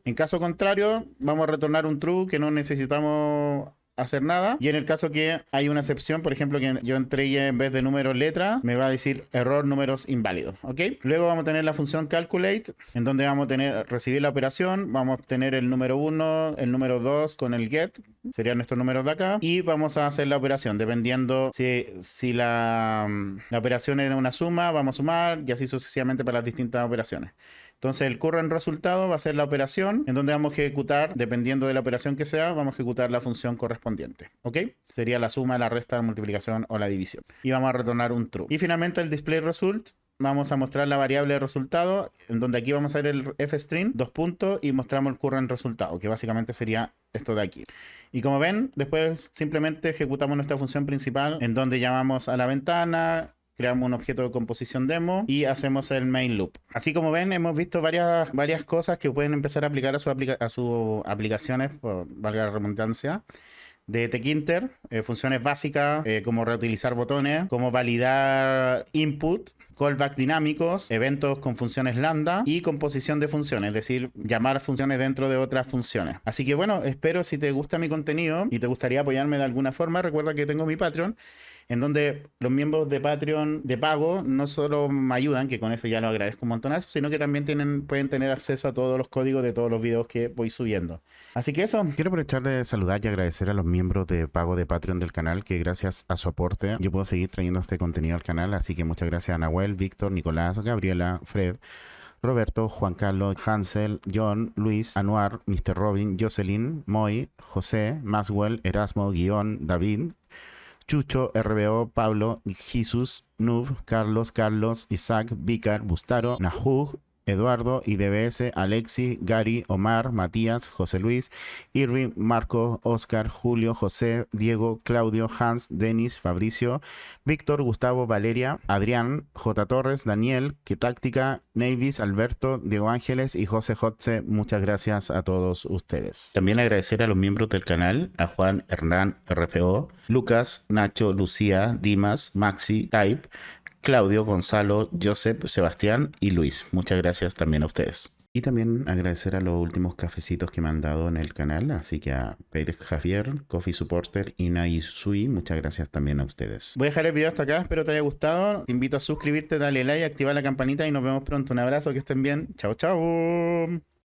En caso contrario, vamos a retornar un true, que no necesitamos hacer nada. Y en el caso que hay una excepción, por ejemplo, que yo entregué en vez de números letra, me va a decir error, números inválidos, ¿ok? Luego vamos a tener la función calculate, en donde vamos a recibir la operación, vamos a obtener el número 1, el número 2 con el get, serían nuestros números de acá, y vamos a hacer la operación, dependiendo si la operación es una suma, vamos a sumar, y así sucesivamente para las distintas operaciones. Entonces el current resultado va a ser la operación en donde vamos a ejecutar, dependiendo de la operación que sea, vamos a ejecutar la función correspondiente, ¿ok? Sería la suma, la resta, la multiplicación o la división. Y vamos a retornar un true. Y finalmente el display result, vamos a mostrar la variable de resultado, en donde aquí vamos a ver el f-string, 2 puntos, y mostramos el current resultado, que básicamente sería esto de aquí. Y como ven, después simplemente ejecutamos nuestra función principal, en donde llamamos a la ventana, creamos un objeto de composición demo y hacemos el main loop. Así como ven, hemos visto varias cosas que pueden empezar a aplicar a sus aplicaciones, por valga la redundancia, de Tkinter, funciones básicas como reutilizar botones, como validar input, callback dinámicos, eventos con funciones lambda y composición de funciones, es decir, llamar funciones dentro de otras funciones. Así que bueno, espero, si te gusta mi contenido y te gustaría apoyarme de alguna forma, recuerda que tengo mi Patreon, en donde los miembros de Patreon de pago no solo me ayudan, que con eso ya lo agradezco un montonazo, sino que también pueden tener acceso a todos los códigos de todos los videos que voy subiendo. Así que eso. Quiero aprovechar de saludar y agradecer a los miembros de pago de Patreon del canal, que gracias a su aporte yo puedo seguir trayendo este contenido al canal. Así que muchas gracias a Nahuel, Víctor, Nicolás, Gabriela, Fred, Roberto, Juan Carlos, Hansel, John, Luis, Anuar, Mr. Robin, Jocelyn, Moy, José, Maswell, Erasmo, Guión, David, Chucho, RBO, Pablo, Jesús, Nub, Carlos, Isaac, Vicar, Bustaro, Nahug, Eduardo, IDBS, Alexis, Gary, Omar, Matías, José Luis, Irving, Marco, Oscar, Julio, José, Diego, Claudio, Hans, Denis, Fabricio, Víctor, Gustavo, Valeria, Adrián, J. Torres, Daniel, Que Táctica, Navis, Alberto, Diego Ángeles y José Jotze. Muchas gracias a todos ustedes. También agradecer a los miembros del canal, a Juan, Hernán, RFO, Lucas, Nacho, Lucía, Dimas, Maxi, Type, Claudio, Gonzalo, Joseph, Sebastián y Luis. Muchas gracias también a ustedes. Y también agradecer a los últimos cafecitos que me han dado en el canal, así que a Pérez Javier, Coffee Supporter y Naisui, muchas gracias también a ustedes. Voy a dejar el video hasta acá, espero te haya gustado. Te invito a suscribirte, darle like, activar la campanita y nos vemos pronto. Un abrazo, que estén bien. Chao, chao.